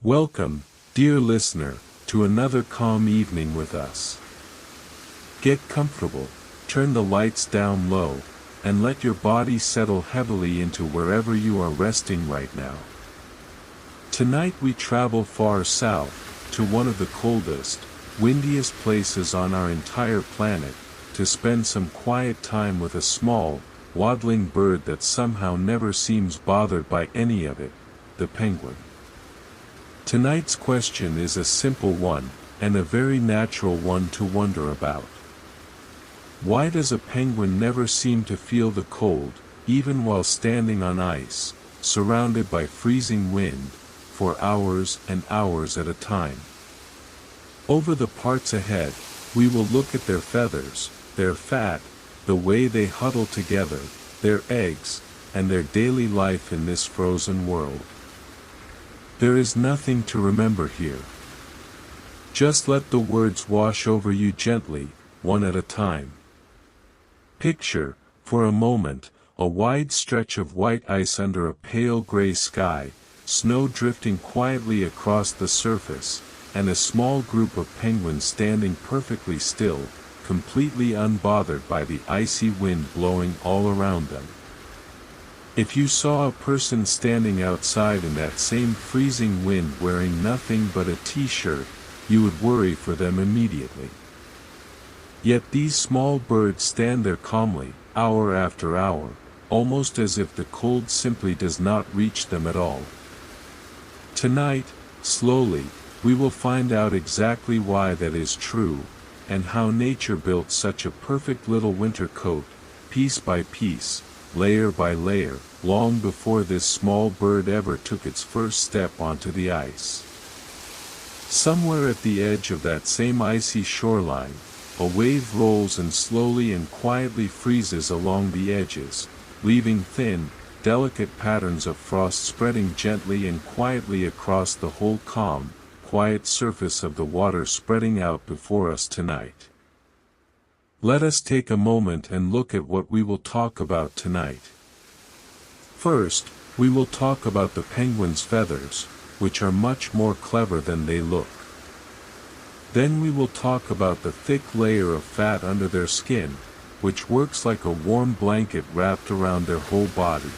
Welcome, dear listener, to another calm evening with us. Get comfortable, turn the lights down low, and let your body settle heavily into wherever you are resting right now. Tonight we travel far south, to one of the coldest, windiest places on our entire planet, to spend some quiet time with a small, waddling bird that somehow never seems bothered by any of it, the penguin. Tonight's question is a simple one, and a very natural one to wonder about. Why does a penguin never seem to feel the cold, even while standing on ice, surrounded by freezing wind, for hours and hours at a time? Over the parts ahead, we will look at their feathers, their fat, the way they huddle together, their eggs, and their daily life in this frozen world. There is nothing to remember here. Just let the words wash over you gently, one at a time. Picture, for a moment, a wide stretch of white ice under a pale gray sky, snow drifting quietly across the surface, and a small group of penguins standing perfectly still, completely unbothered by the icy wind blowing all around them. If you saw a person standing outside in that same freezing wind wearing nothing but a t-shirt, you would worry for them immediately. Yet these small birds stand there calmly, hour after hour, almost as if the cold simply does not reach them at all. Tonight, slowly, we will find out exactly why that is true, and how nature built such a perfect little winter coat, piece by piece, layer by layer, long before this small bird ever took its first step onto the ice. Somewhere at the edge of that same icy shoreline, a wave rolls and slowly and quietly freezes along the edges, leaving thin, delicate patterns of frost spreading gently and quietly across the whole calm, quiet surface of the water spreading out before us tonight. Let us take a moment and look at what we will talk about tonight. First, we will talk about the penguin's feathers, which are much more clever than they look. Then we will talk about the thick layer of fat under their skin, which works like a warm blanket wrapped around their whole body.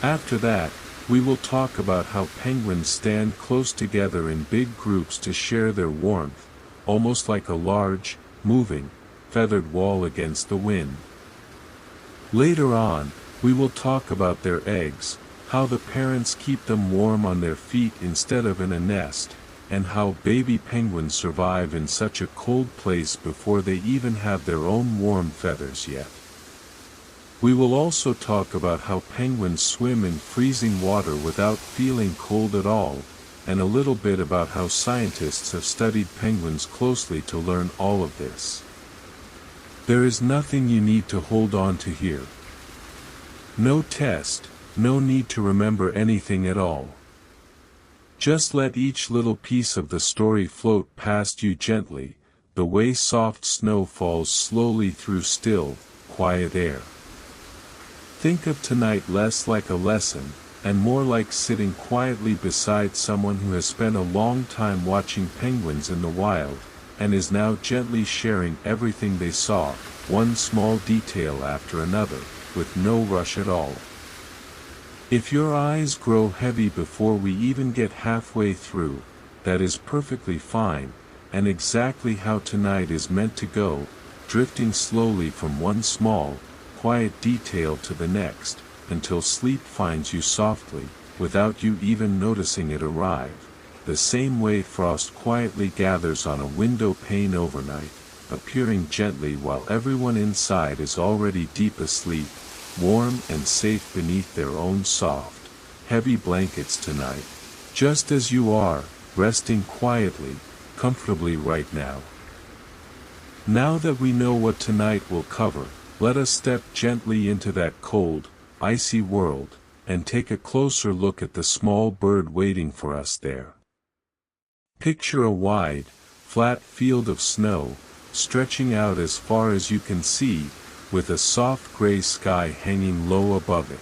After that, we will talk about how penguins stand close together in big groups to share their warmth, almost like a large, moving, feathered wall against the wind. Later on, we will talk about their eggs, how the parents keep them warm on their feet instead of in a nest, and how baby penguins survive in such a cold place before they even have their own warm feathers yet. We will also talk about how penguins swim in freezing water without feeling cold at all, and a little bit about how scientists have studied penguins closely to learn all of this. There is nothing you need to hold on to here. No test, no need to remember anything at all. Just let each little piece of the story float past you gently, the way soft snow falls slowly through still, quiet air. Think of tonight less like a lesson, and more like sitting quietly beside someone who has spent a long time watching penguins in the wild, and is now gently sharing everything they saw, one small detail after another, with no rush at all. If your eyes grow heavy before we even get halfway through, that is perfectly fine, and exactly how tonight is meant to go, drifting slowly from one small, quiet detail to the next, until sleep finds you softly, without you even noticing it arrive, the same way frost quietly gathers on a window pane overnight, appearing gently while everyone inside is already deep asleep, warm and safe beneath their own soft, heavy blankets tonight, just as you are, resting quietly, comfortably right now. Now that we know what tonight will cover, let us step gently into that cold, icy world, and take a closer look at the small bird waiting for us there. Picture a wide, flat field of snow, stretching out as far as you can see, with a soft gray sky hanging low above it.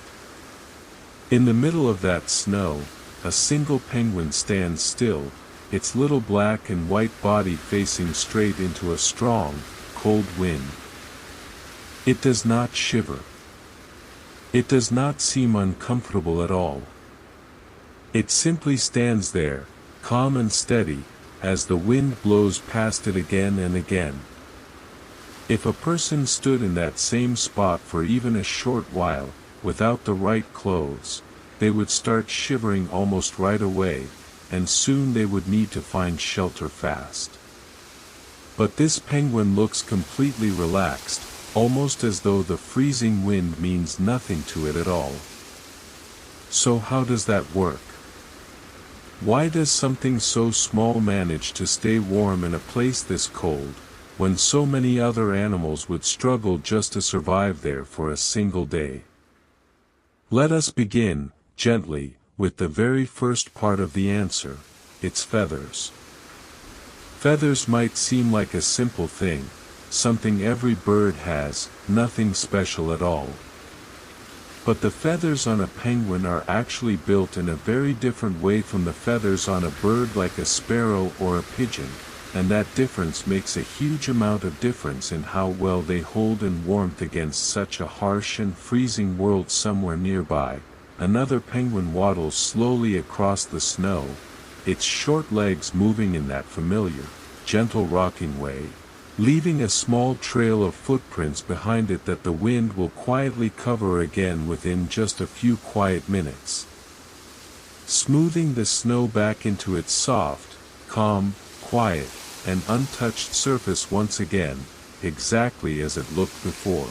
In the middle of that snow, a single penguin stands still, its little black and white body facing straight into a strong, cold wind. It does not shiver. It does not seem uncomfortable at all. It simply stands there, calm and steady, as the wind blows past it again and again. If a person stood in that same spot for even a short while, without the right clothes, they would start shivering almost right away, and soon they would need to find shelter fast. But this penguin looks completely relaxed, almost as though the freezing wind means nothing to it at all. So how does that work? Why does something so small manage to stay warm in a place this cold, when so many other animals would struggle just to survive there for a single day? Let us begin, gently, with the very first part of the answer: its feathers. Feathers might seem like a simple thing, something every bird has, nothing special at all. But the feathers on a penguin are actually built in a very different way from the feathers on a bird like a sparrow or a pigeon, and that difference makes a huge amount of difference in how well they hold in warmth against such a harsh and freezing world. Somewhere nearby, another penguin waddles slowly across the snow, its short legs moving in that familiar, gentle rocking way, leaving a small trail of footprints behind it that the wind will quietly cover again within just a few quiet minutes, smoothing the snow back into its soft, calm, quiet, and untouched surface once again, exactly as it looked before.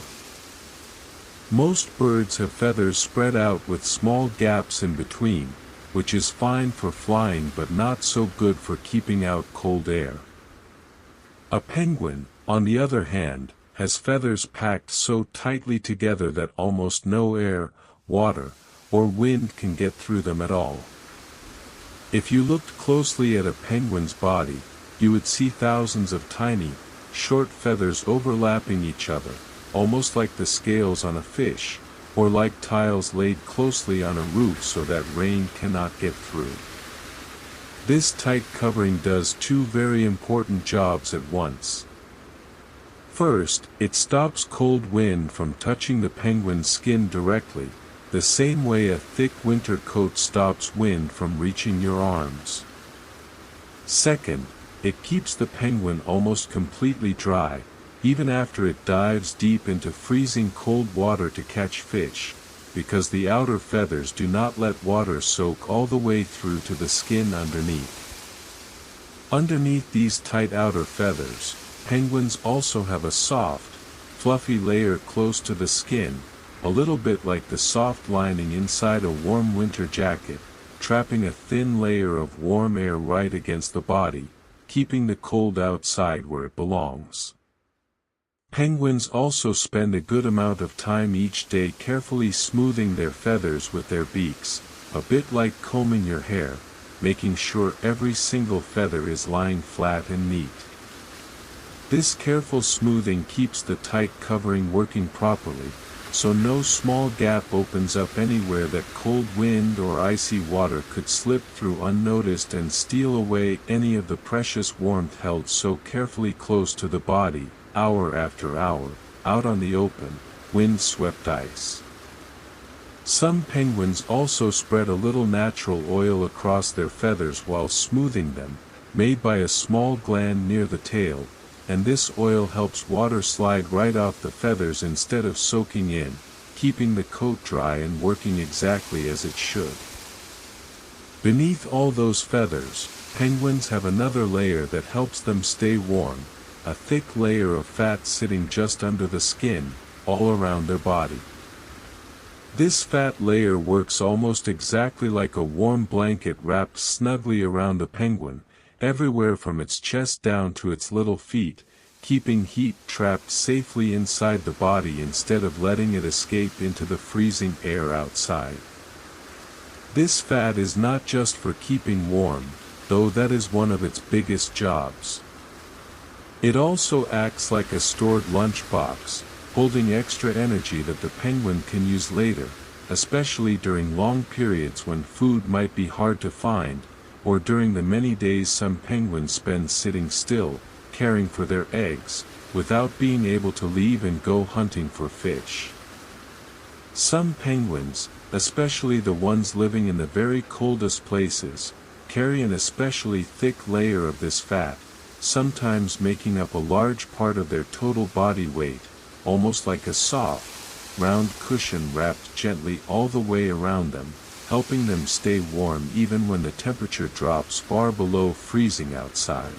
Most birds have feathers spread out with small gaps in between, which is fine for flying but not so good for keeping out cold air. A penguin, on the other hand, has feathers packed so tightly together that almost no air, water, or wind can get through them at all. If you looked closely at a penguin's body, you would see thousands of tiny, short feathers overlapping each other, almost like the scales on a fish, or like tiles laid closely on a roof so that rain cannot get through. This tight covering does two very important jobs at once. First, it stops cold wind from touching the penguin's skin directly, the same way a thick winter coat stops wind from reaching your arms. Second, it keeps the penguin almost completely dry, even after it dives deep into freezing cold water to catch fish, because the outer feathers do not let water soak all the way through to the skin underneath. Underneath these tight outer feathers, penguins also have a soft, fluffy layer close to the skin, a little bit like the soft lining inside a warm winter jacket, trapping a thin layer of warm air right against the body, keeping the cold outside where it belongs. Penguins also spend a good amount of time each day carefully smoothing their feathers with their beaks, a bit like combing your hair, making sure every single feather is lying flat and neat. This careful smoothing keeps the tight covering working properly, so no small gap opens up anywhere that cold wind or icy water could slip through unnoticed and steal away any of the precious warmth held so carefully close to the body, hour after hour, out on the open, wind-swept ice. Some penguins also spread a little natural oil across their feathers while smoothing them, made by a small gland near the tail, and this oil helps water slide right off the feathers instead of soaking in, keeping the coat dry and working exactly as it should. Beneath all those feathers, penguins have another layer that helps them stay warm, a thick layer of fat sitting just under the skin, all around their body. This fat layer works almost exactly like a warm blanket wrapped snugly around the penguin, everywhere from its chest down to its little feet, keeping heat trapped safely inside the body instead of letting it escape into the freezing air outside. This fat is not just for keeping warm, though that is one of its biggest jobs. It also acts like a stored lunchbox, holding extra energy that the penguin can use later, especially during long periods when food might be hard to find, or during the many days some penguins spend sitting still, caring for their eggs, without being able to leave and go hunting for fish. Some penguins, especially the ones living in the very coldest places, carry an especially thick layer of this fat, sometimes making up a large part of their total body weight, almost like a soft, round cushion wrapped gently all the way around them, helping them stay warm even when the temperature drops far below freezing outside.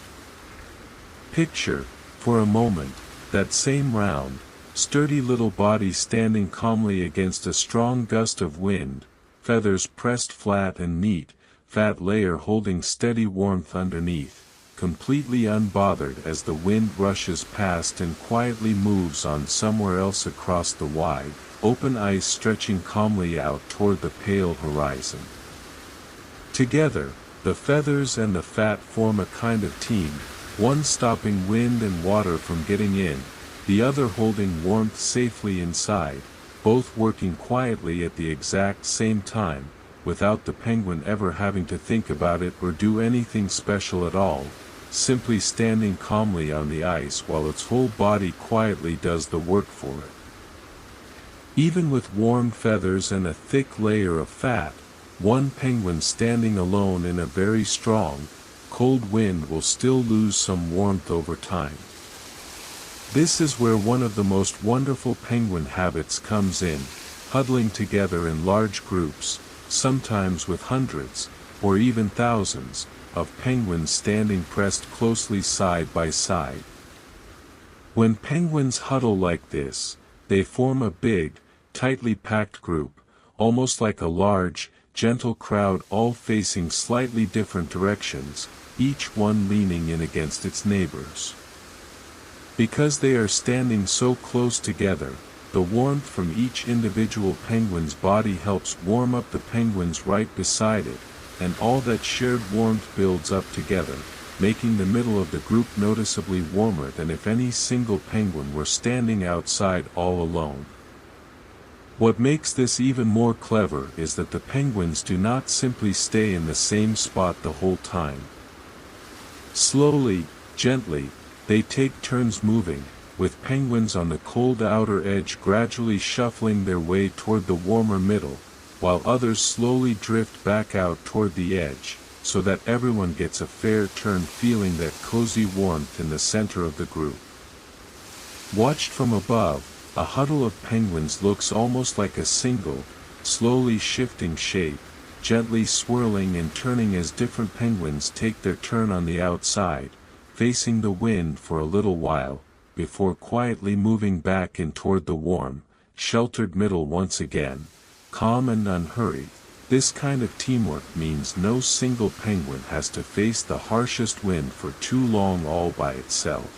Picture, for a moment, that same round, sturdy little body standing calmly against a strong gust of wind, feathers pressed flat and neat, fat layer holding steady warmth underneath, completely unbothered as the wind rushes past and quietly moves on somewhere else across the wide, open ice stretching calmly out toward the pale horizon. Together, the feathers and the fat form a kind of team, one stopping wind and water from getting in, the other holding warmth safely inside, both working quietly at the exact same time, without the penguin ever having to think about it or do anything special at all, simply standing calmly on the ice while its whole body quietly does the work for it. Even with warm feathers and a thick layer of fat, one penguin standing alone in a very strong, cold wind will still lose some warmth over time. This is where one of the most wonderful penguin habits comes in, huddling together in large groups, sometimes with hundreds, or even thousands, of penguins standing pressed closely side by side. When penguins huddle like this, they form a big, tightly packed group, almost like a large, gentle crowd all facing slightly different directions, each one leaning in against its neighbors. Because they are standing so close together, the warmth from each individual penguin's body helps warm up the penguins right beside it, and all that shared warmth builds up together, making the middle of the group noticeably warmer than if any single penguin were standing outside all alone. What makes this even more clever is that the penguins do not simply stay in the same spot the whole time. Slowly, gently, they take turns moving, with penguins on the cold outer edge gradually shuffling their way toward the warmer middle, while others slowly drift back out toward the edge, so that everyone gets a fair turn feeling that cozy warmth in the center of the group. Watched from above, a huddle of penguins looks almost like a single, slowly shifting shape, gently swirling and turning as different penguins take their turn on the outside, facing the wind for a little while, before quietly moving back in toward the warm, sheltered middle once again, calm and unhurried. This kind of teamwork means no single penguin has to face the harshest wind for too long all by itself.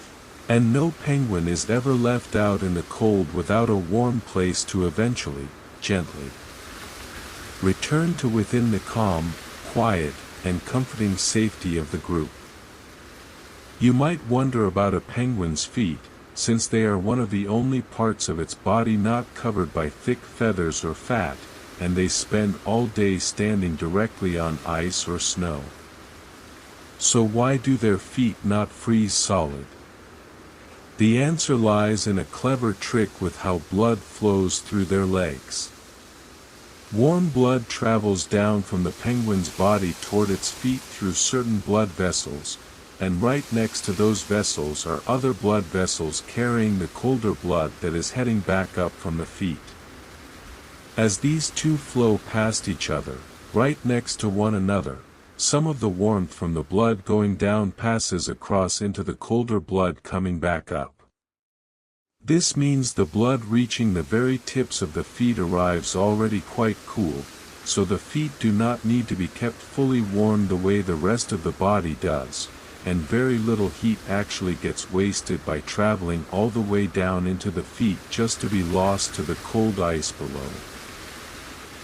And no penguin is ever left out in the cold without a warm place to eventually, gently return to within the calm, quiet, and comforting safety of the group. You might wonder about a penguin's feet, since they are one of the only parts of its body not covered by thick feathers or fat, and they spend all day standing directly on ice or snow. So why do their feet not freeze solid? The answer lies in a clever trick with how blood flows through their legs. Warm blood travels down from the penguin's body toward its feet through certain blood vessels, and right next to those vessels are other blood vessels carrying the colder blood that is heading back up from the feet. As these two flow past each other, right next to one another, some of the warmth from the blood going down passes across into the colder blood coming back up. This means the blood reaching the very tips of the feet arrives already quite cool, so the feet do not need to be kept fully warm the way the rest of the body does, and very little heat actually gets wasted by traveling all the way down into the feet just to be lost to the cold ice below.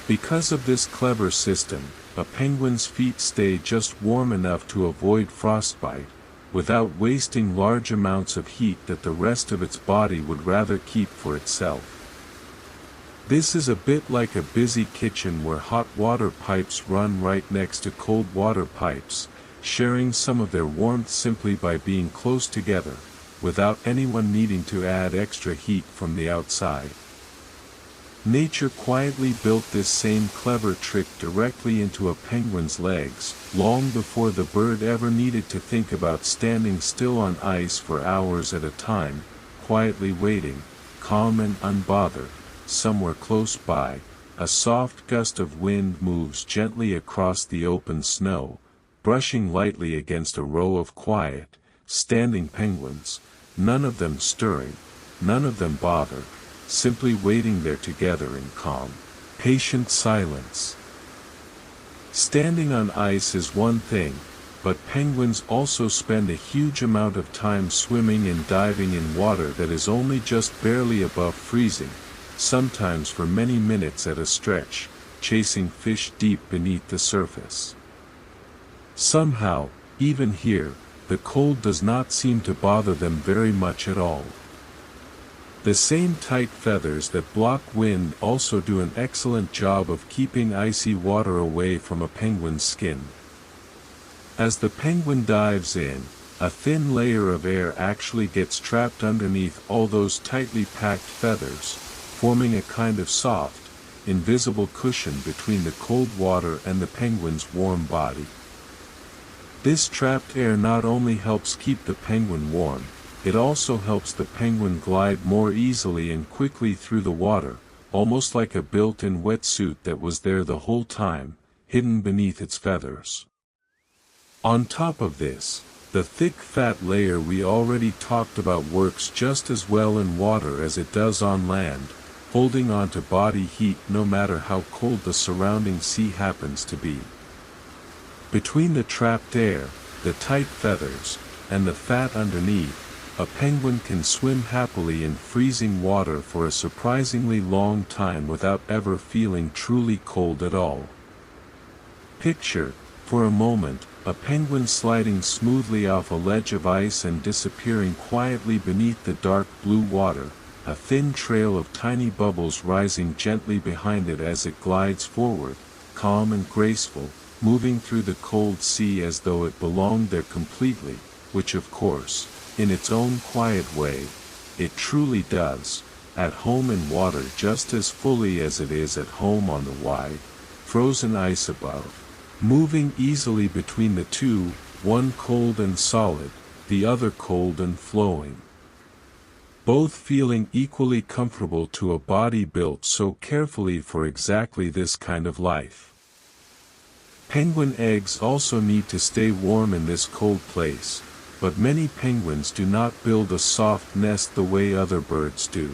Because of this clever system, a penguin's feet stay just warm enough to avoid frostbite, without wasting large amounts of heat that the rest of its body would rather keep for itself. This is a bit like a busy kitchen where hot water pipes run right next to cold water pipes, sharing some of their warmth simply by being close together, without anyone needing to add extra heat from the outside. Nature quietly built this same clever trick directly into a penguin's legs, long before the bird ever needed to think about standing still on ice for hours at a time, quietly waiting, calm and unbothered. Somewhere close by, a soft gust of wind moves gently across the open snow, brushing lightly against a row of quiet, standing penguins, none of them stirring, none of them bothered, simply waiting there together in calm, patient silence. Standing on ice is one thing, but penguins also spend a huge amount of time swimming and diving in water that is only just barely above freezing, sometimes for many minutes at a stretch, chasing fish deep beneath the surface. Somehow, even here, the cold does not seem to bother them very much at all. The same tight feathers that block wind also do an excellent job of keeping icy water away from a penguin's skin. As the penguin dives in, a thin layer of air actually gets trapped underneath all those tightly packed feathers, forming a kind of soft, invisible cushion between the cold water and the penguin's warm body. This trapped air not only helps keep the penguin warm, it also helps the penguin glide more easily and quickly through the water, almost like a built-in wetsuit that was there the whole time, hidden beneath its feathers. On top of this, the thick fat layer we already talked about works just as well in water as it does on land, holding on to body heat no matter how cold the surrounding sea happens to be. Between the trapped air, the tight feathers, and the fat underneath, a penguin can swim happily in freezing water for a surprisingly long time without ever feeling truly cold at all. Picture, for a moment, a penguin sliding smoothly off a ledge of ice and disappearing quietly beneath the dark blue water, a thin trail of tiny bubbles rising gently behind it as it glides forward, calm and graceful, moving through the cold sea as though it belonged there completely, which of course, in its own quiet way, it truly does, at home in water just as fully as it is at home on the wide, frozen ice above, moving easily between the two, one cold and solid, the other cold and flowing. Both feeling equally comfortable to a body built so carefully for exactly this kind of life. Penguin eggs also need to stay warm in this cold place, but many penguins do not build a soft nest the way other birds do.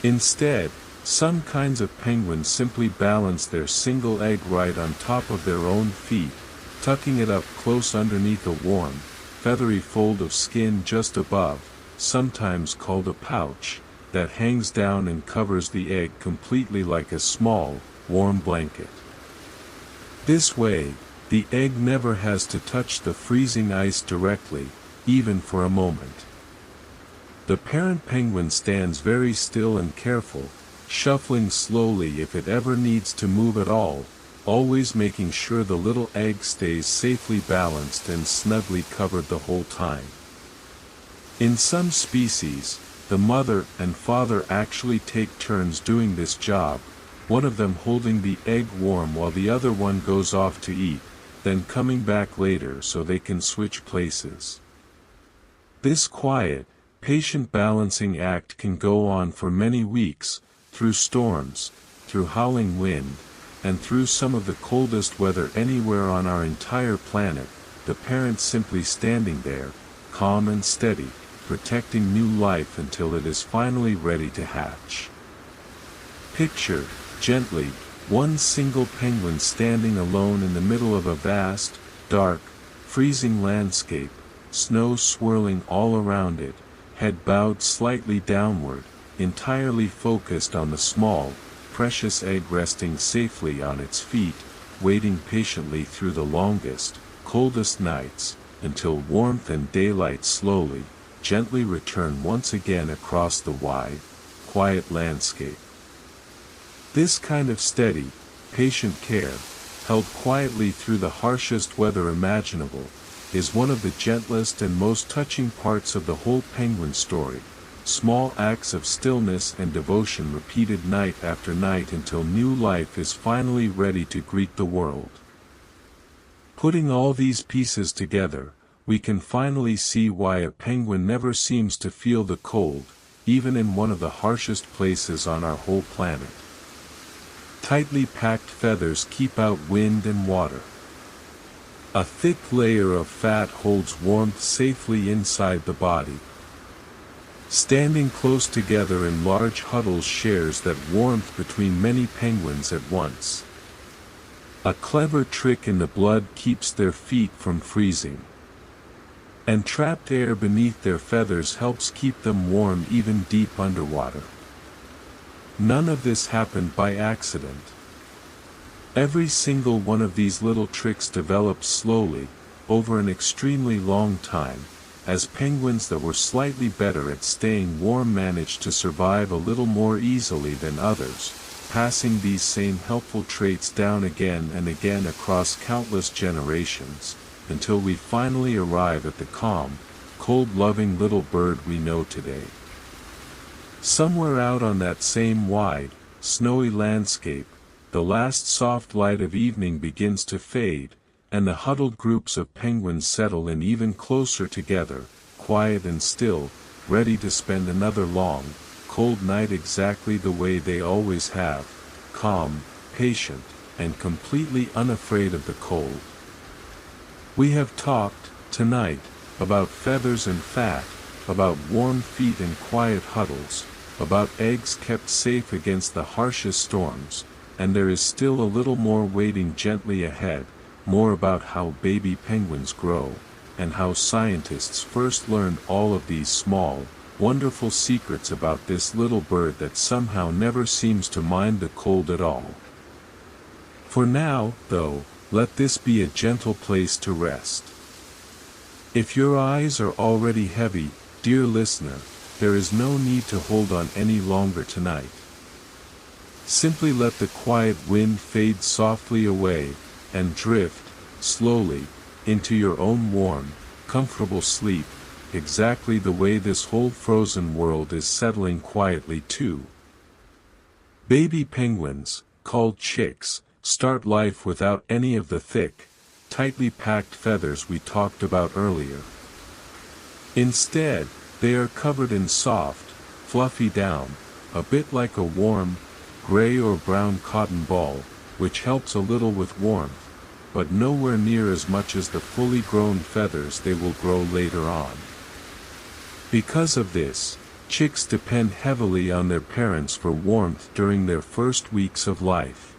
Instead, some kinds of penguins simply balance their single egg right on top of their own feet, tucking it up close underneath a warm, feathery fold of skin just above, sometimes called a pouch, that hangs down and covers the egg completely like a small, warm blanket. This way, the egg never has to touch the freezing ice directly, even for a moment. The parent penguin stands very still and careful, shuffling slowly if it ever needs to move at all, always making sure the little egg stays safely balanced and snugly covered the whole time. In some species, the mother and father actually take turns doing this job, one of them holding the egg warm while the other one goes off to eat, then coming back later so they can switch places. This quiet, patient balancing act can go on for many weeks, through storms, through howling wind, and through some of the coldest weather anywhere on our entire planet, the parent simply standing there, calm and steady, protecting new life until it is finally ready to hatch. Picture, gently, one single penguin standing alone in the middle of a vast, dark, freezing landscape, snow swirling all around it, head bowed slightly downward, entirely focused on the small, precious egg resting safely on its feet, waiting patiently through the longest, coldest nights, until warmth and daylight slowly, gently return once again across the wide, quiet landscape. This kind of steady, patient care, held quietly through the harshest weather imaginable, is one of the gentlest and most touching parts of the whole penguin story. Small acts of stillness and devotion repeated night after night until new life is finally ready to greet the world. Putting all these pieces together, we can finally see why a penguin never seems to feel the cold, even in one of the harshest places on our whole planet. Tightly packed feathers keep out wind and water. A thick layer of fat holds warmth safely inside the body. Standing close together in large huddles shares that warmth between many penguins at once. A clever trick in the blood keeps their feet from freezing. And trapped air beneath their feathers helps keep them warm even deep underwater. None of this happened by accident. Every single one of these little tricks developed slowly, over an extremely long time, as penguins that were slightly better at staying warm managed to survive a little more easily than others, passing these same helpful traits down again and again across countless generations, until we finally arrive at the calm, cold-loving little bird we know today. Somewhere out on that same wide, snowy landscape, the last soft light of evening begins to fade, and the huddled groups of penguins settle in even closer together, quiet and still, ready to spend another long, cold night exactly the way they always have, calm, patient, and completely unafraid of the cold. We have talked, tonight, about feathers and fat, about warm feet and quiet huddles, about eggs kept safe against the harshest storms, and there is still a little more waiting gently ahead, more about how baby penguins grow, and how scientists first learned all of these small, wonderful secrets about this little bird that somehow never seems to mind the cold at all. For now, though, let this be a gentle place to rest. If your eyes are already heavy, dear listener, there is no need to hold on any longer tonight. Simply let the quiet wind fade softly away, and drift, slowly, into your own warm, comfortable sleep, exactly the way this whole frozen world is settling quietly too. Baby penguins, called chicks, start life without any of the thick, tightly packed feathers we talked about earlier. Instead, they are covered in soft, fluffy down, a bit like a warm, gray or brown cotton ball, which helps a little with warmth, but nowhere near as much as the fully grown feathers they will grow later on. Because of this, chicks depend heavily on their parents for warmth during their first weeks of life.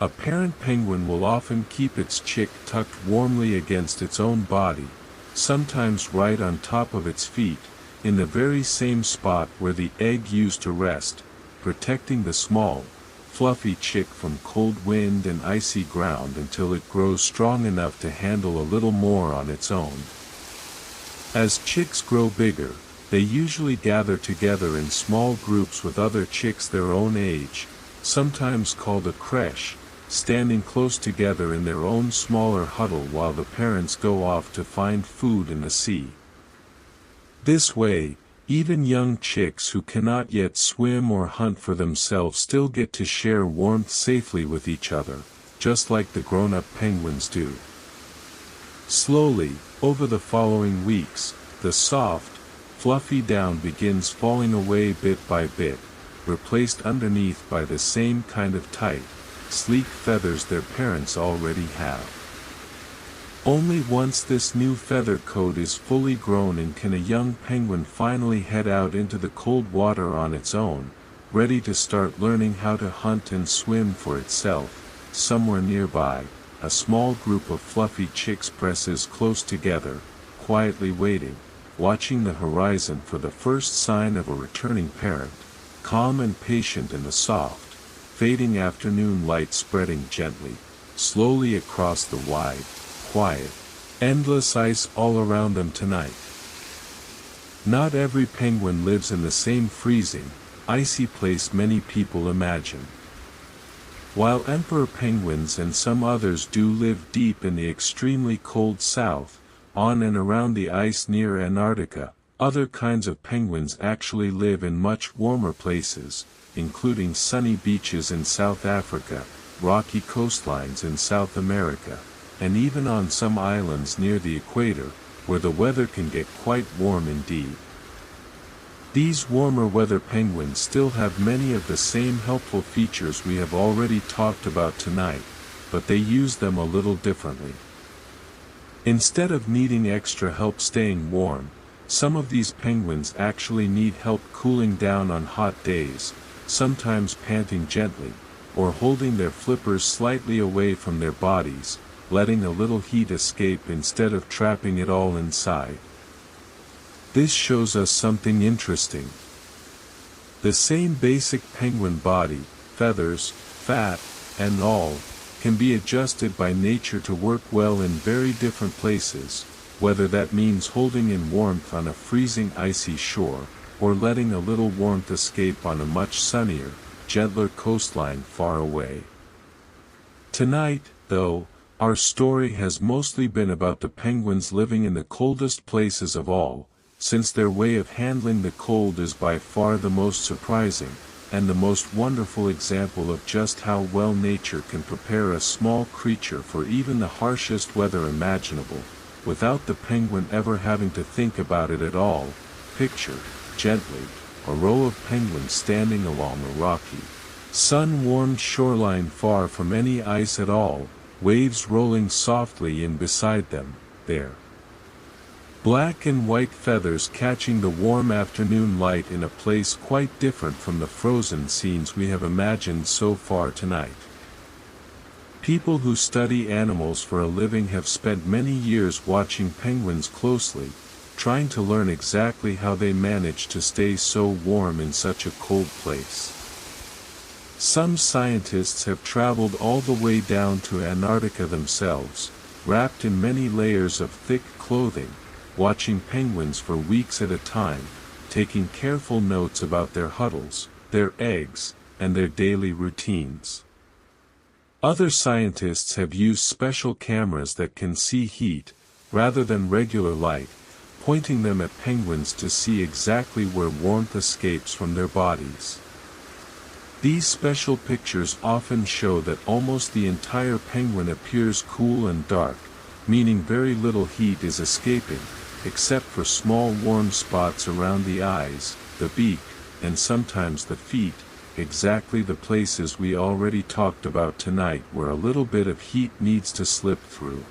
A parent penguin will often keep its chick tucked warmly against its own body, sometimes right on top of its feet, in the very same spot where the egg used to rest, protecting the small, fluffy chick from cold wind and icy ground until it grows strong enough to handle a little more on its own. As chicks grow bigger, they usually gather together in small groups with other chicks their own age, sometimes called a creche, standing close together in their own smaller huddle while the parents go off to find food in the sea. This way, even young chicks who cannot yet swim or hunt for themselves still get to share warmth safely with each other, just like the grown-up penguins do. Slowly, over the following weeks, the soft, fluffy down begins falling away bit by bit, replaced underneath by the same kind of tight, sleek feathers their parents already have. Only once this new feather coat is fully grown and can a young penguin finally head out into the cold water on its own, ready to start learning how to hunt and swim for itself. Somewhere nearby, a small group of fluffy chicks presses close together, quietly waiting, watching the horizon for the first sign of a returning parent, calm and patient in the soft, fading afternoon light spreading gently, slowly across the wide, quiet, endless ice all around them tonight. Not every penguin lives in the same freezing, icy place many people imagine. While emperor penguins and some others do live deep in the extremely cold south, on and around the ice near Antarctica, other kinds of penguins actually live in much warmer places, including sunny beaches in South Africa, rocky coastlines in South America, and even on some islands near the equator, where the weather can get quite warm indeed. These warmer weather penguins still have many of the same helpful features we have already talked about tonight, but they use them a little differently. Instead of needing extra help staying warm, some of these penguins actually need help cooling down on hot days, sometimes panting gently, or holding their flippers slightly away from their bodies, letting a little heat escape instead of trapping it all inside. This shows us something interesting. The same basic penguin body, feathers, fat, and all, can be adjusted by nature to work well in very different places, whether that means holding in warmth on a freezing icy shore, or letting a little warmth escape on a much sunnier, gentler coastline far away. Tonight, though, our story has mostly been about the penguins living in the coldest places of all, since their way of handling the cold is by far the most surprising, and the most wonderful example of just how well nature can prepare a small creature for even the harshest weather imaginable, without the penguin ever having to think about it at all. Picture, gently, a row of penguins standing along a rocky, sun-warmed shoreline far from any ice at all, waves rolling softly in beside them, their black and white feathers catching the warm afternoon light in a place quite different from the frozen scenes we have imagined so far tonight. People who study animals for a living have spent many years watching penguins closely, trying to learn exactly how they manage to stay so warm in such a cold place. Some scientists have traveled all the way down to Antarctica themselves, wrapped in many layers of thick clothing, watching penguins for weeks at a time, taking careful notes about their huddles, their eggs, and their daily routines. Other scientists have used special cameras that can see heat, rather than regular light, pointing them at penguins to see exactly where warmth escapes from their bodies. These special pictures often show that almost the entire penguin appears cool and dark, meaning very little heat is escaping, except for small warm spots around the eyes, the beak, and sometimes the feet, exactly the places we already talked about tonight where a little bit of heat needs to slip through.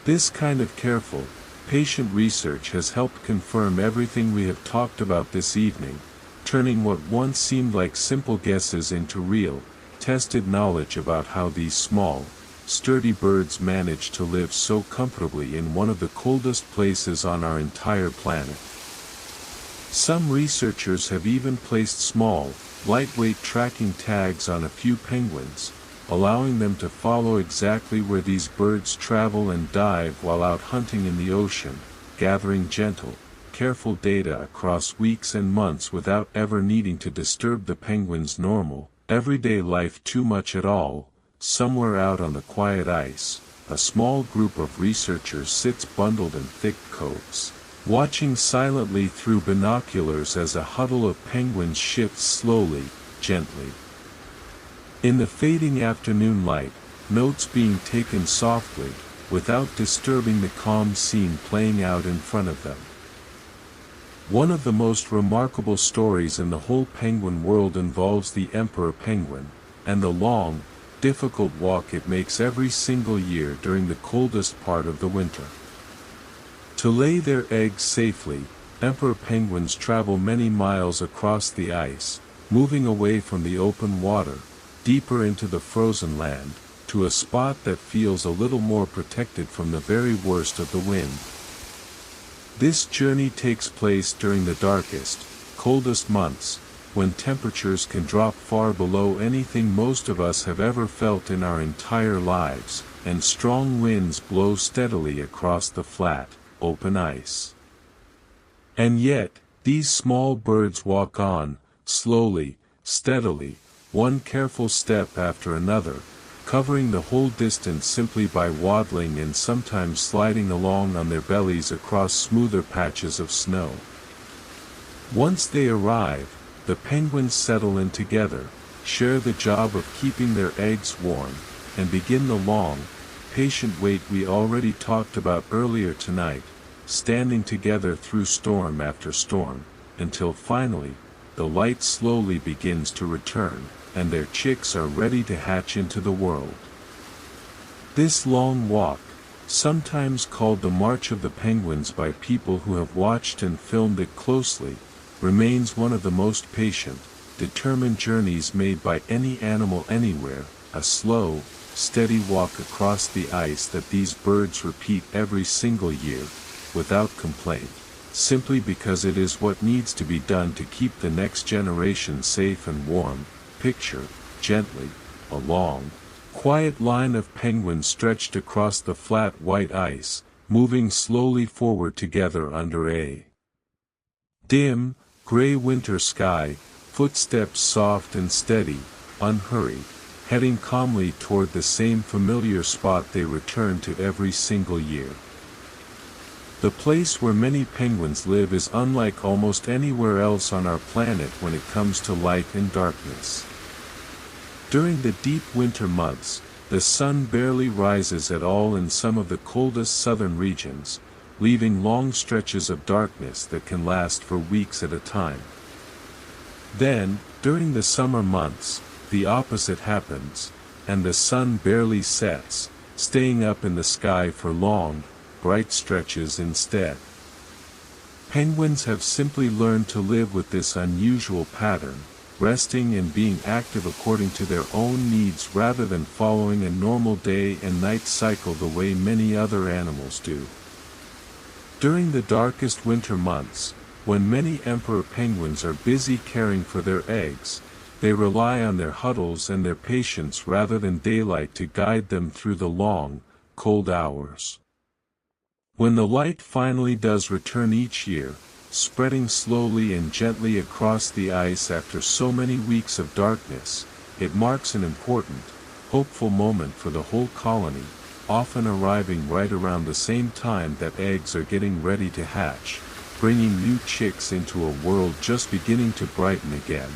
This kind of careful, patient research has helped confirm everything we have talked about this evening, turning what once seemed like simple guesses into real, tested knowledge about how these small, sturdy birds manage to live so comfortably in one of the coldest places on our entire planet. Some researchers have even placed small, lightweight tracking tags on a few penguins, allowing them to follow exactly where these birds travel and dive while out hunting in the ocean, gathering gentle, careful data across weeks and months without ever needing to disturb the penguins' normal, everyday life too much at all. Somewhere out on the quiet ice, a small group of researchers sits bundled in thick coats, watching silently through binoculars as a huddle of penguins shifts slowly, gently. In the fading afternoon light, notes being taken softly, without disturbing the calm scene playing out in front of them. One of the most remarkable stories in the whole penguin world involves the emperor penguin, and the long, difficult walk it makes every single year during the coldest part of the winter. To lay their eggs safely, emperor penguins travel many miles across the ice, moving away from the open water, deeper into the frozen land, to a spot that feels a little more protected from the very worst of the wind. This journey takes place during the darkest, coldest months, when temperatures can drop far below anything most of us have ever felt in our entire lives, and strong winds blow steadily across the flat, open ice. And yet, these small birds walk on, slowly, steadily, one careful step after another, covering the whole distance simply by waddling and sometimes sliding along on their bellies across smoother patches of snow. Once they arrive, the penguins settle in together, share the job of keeping their eggs warm, and begin the long, patient wait we already talked about earlier tonight, standing together through storm after storm, until finally, the light slowly begins to return, and their chicks are ready to hatch into the world. This long walk, sometimes called the March of the Penguins by people who have watched and filmed it closely, remains one of the most patient, determined journeys made by any animal anywhere, a slow, steady walk across the ice that these birds repeat every single year, without complaint, simply because it is what needs to be done to keep the next generation safe and warm. Picture, gently, a long, quiet line of penguins stretched across the flat white ice, moving slowly forward together under a dim, gray winter sky, footsteps soft and steady, unhurried, heading calmly toward the same familiar spot they return to every single year. The place where many penguins live is unlike almost anywhere else on our planet when it comes to light and darkness. During the deep winter months, the sun barely rises at all in some of the coldest southern regions, leaving long stretches of darkness that can last for weeks at a time. Then, during the summer months, the opposite happens, and the sun barely sets, staying up in the sky for long, bright stretches instead. Penguins have simply learned to live with this unusual pattern, resting and being active according to their own needs rather than following a normal day and night cycle the way many other animals do. During the darkest winter months, when many emperor penguins are busy caring for their eggs, they rely on their huddles and their patience rather than daylight to guide them through the long, cold hours. When the light finally does return each year, spreading slowly and gently across the ice after so many weeks of darkness, it marks an important, hopeful moment for the whole colony, often arriving right around the same time that eggs are getting ready to hatch, bringing new chicks into a world just beginning to brighten again.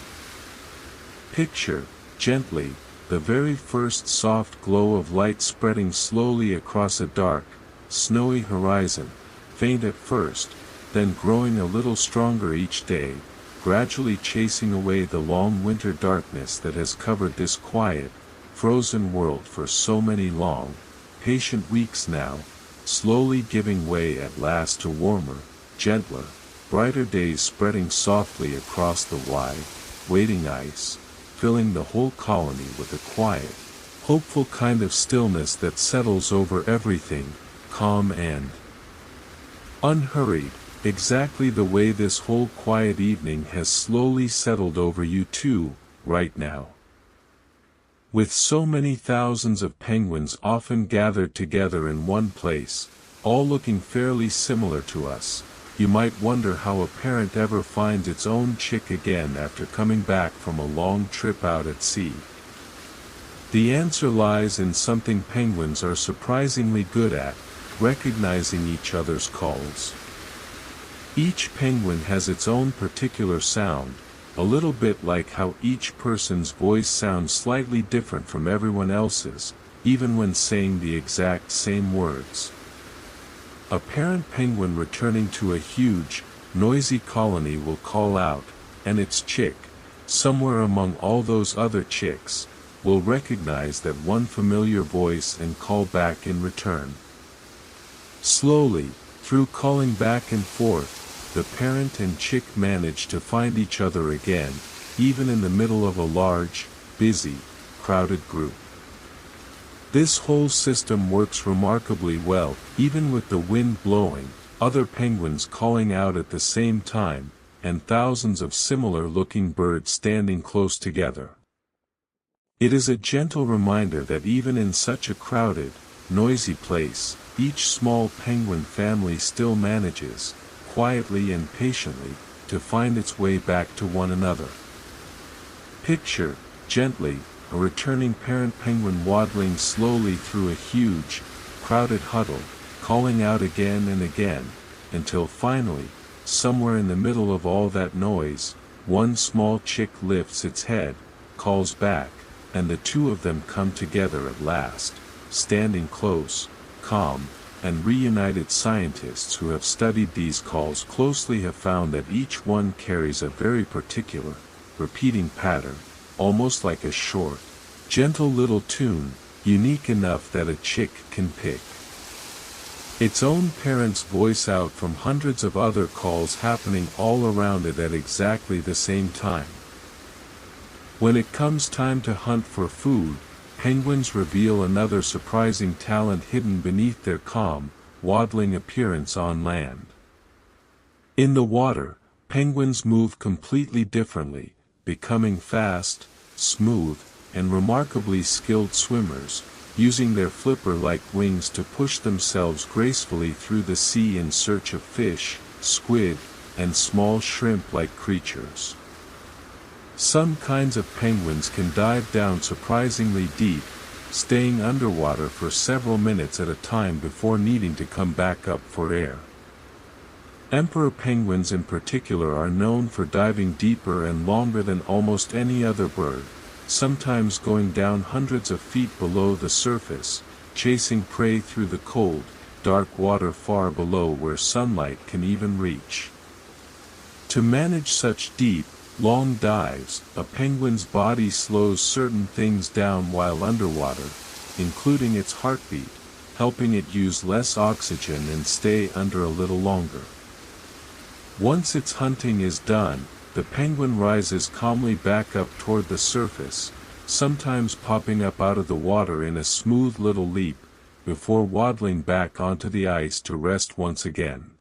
Picture, gently, the very first soft glow of light spreading slowly across a dark, snowy horizon, faint at first, then growing a little stronger each day, gradually chasing away the long winter darkness that has covered this quiet, frozen world for so many long, patient weeks now, slowly giving way at last to warmer, gentler, brighter days spreading softly across the wide, waiting ice, filling the whole colony with a quiet, hopeful kind of stillness that settles over everything, calm and unhurried, exactly the way this whole quiet evening has slowly settled over you too, right now. With so many thousands of penguins often gathered together in one place, all looking fairly similar to us, you might wonder how a parent ever finds its own chick again after coming back from a long trip out at sea. The answer lies in something penguins are surprisingly good at, recognizing each other's calls. Each penguin has its own particular sound, a little bit like how each person's voice sounds slightly different from everyone else's, even when saying the exact same words. A parent penguin returning to a huge, noisy colony will call out, and its chick, somewhere among all those other chicks, will recognize that one familiar voice and call back in return. Slowly, through calling back and forth, the parent and chick manage to find each other again, even in the middle of a large, busy, crowded group. This whole system works remarkably well, even with the wind blowing, other penguins calling out at the same time, and thousands of similar-looking birds standing close together. It is a gentle reminder that even in such a crowded, noisy place, each small penguin family still manages, quietly and patiently, to find its way back to one another. Picture, gently, a returning parent penguin waddling slowly through a huge, crowded huddle, calling out again and again, until finally, somewhere in the middle of all that noise, one small chick lifts its head, calls back, and the two of them come together at last, standing close, calm, and reunited. Scientists who have studied these calls closely have found that each one carries a very particular, repeating pattern, almost like a short, gentle little tune, unique enough that a chick can pick its own parent's voice out from hundreds of other calls happening all around it at exactly the same time. When it comes time to hunt for food, penguins reveal another surprising talent hidden beneath their calm, waddling appearance on land. In the water, penguins move completely differently, becoming fast, smooth, and remarkably skilled swimmers, using their flipper-like wings to push themselves gracefully through the sea in search of fish, squid, and small shrimp-like creatures. Some kinds of penguins can dive down surprisingly deep, staying underwater for several minutes at a time before needing to come back up for air. Emperor penguins in particular are known for diving deeper and longer than almost any other bird, sometimes going down hundreds of feet below the surface, chasing prey through the cold, dark water far below where sunlight can even reach. To manage such deep, long dives, a penguin's body slows certain things down while underwater, including its heartbeat, helping it use less oxygen and stay under a little longer. Once its hunting is done, the penguin rises calmly back up toward the surface, sometimes popping up out of the water in a smooth little leap, before waddling back onto the ice to rest once again.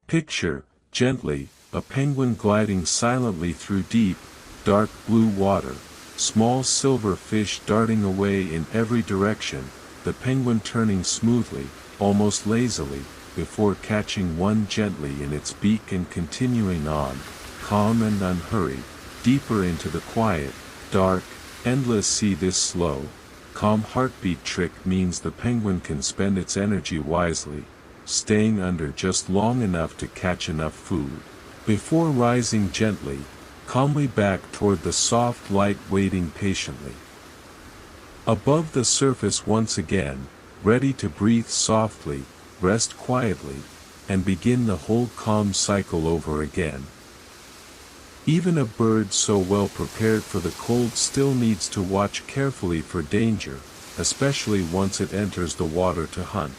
Picture, gently, a penguin gliding silently through deep, dark blue water, small silver fish darting away in every direction, the penguin turning smoothly, almost lazily, before catching one gently in its beak and continuing on, calm and unhurried, deeper into the quiet, dark, endless sea. This slow, calm heartbeat trick means the penguin can spend its energy wisely, staying under just long enough to catch enough food, before rising gently, calmly back toward the soft light, waiting patiently above the surface once again, ready to breathe softly, rest quietly, and begin the whole calm cycle over again. Even a bird so well prepared for the cold still needs to watch carefully for danger, especially once it enters the water to hunt.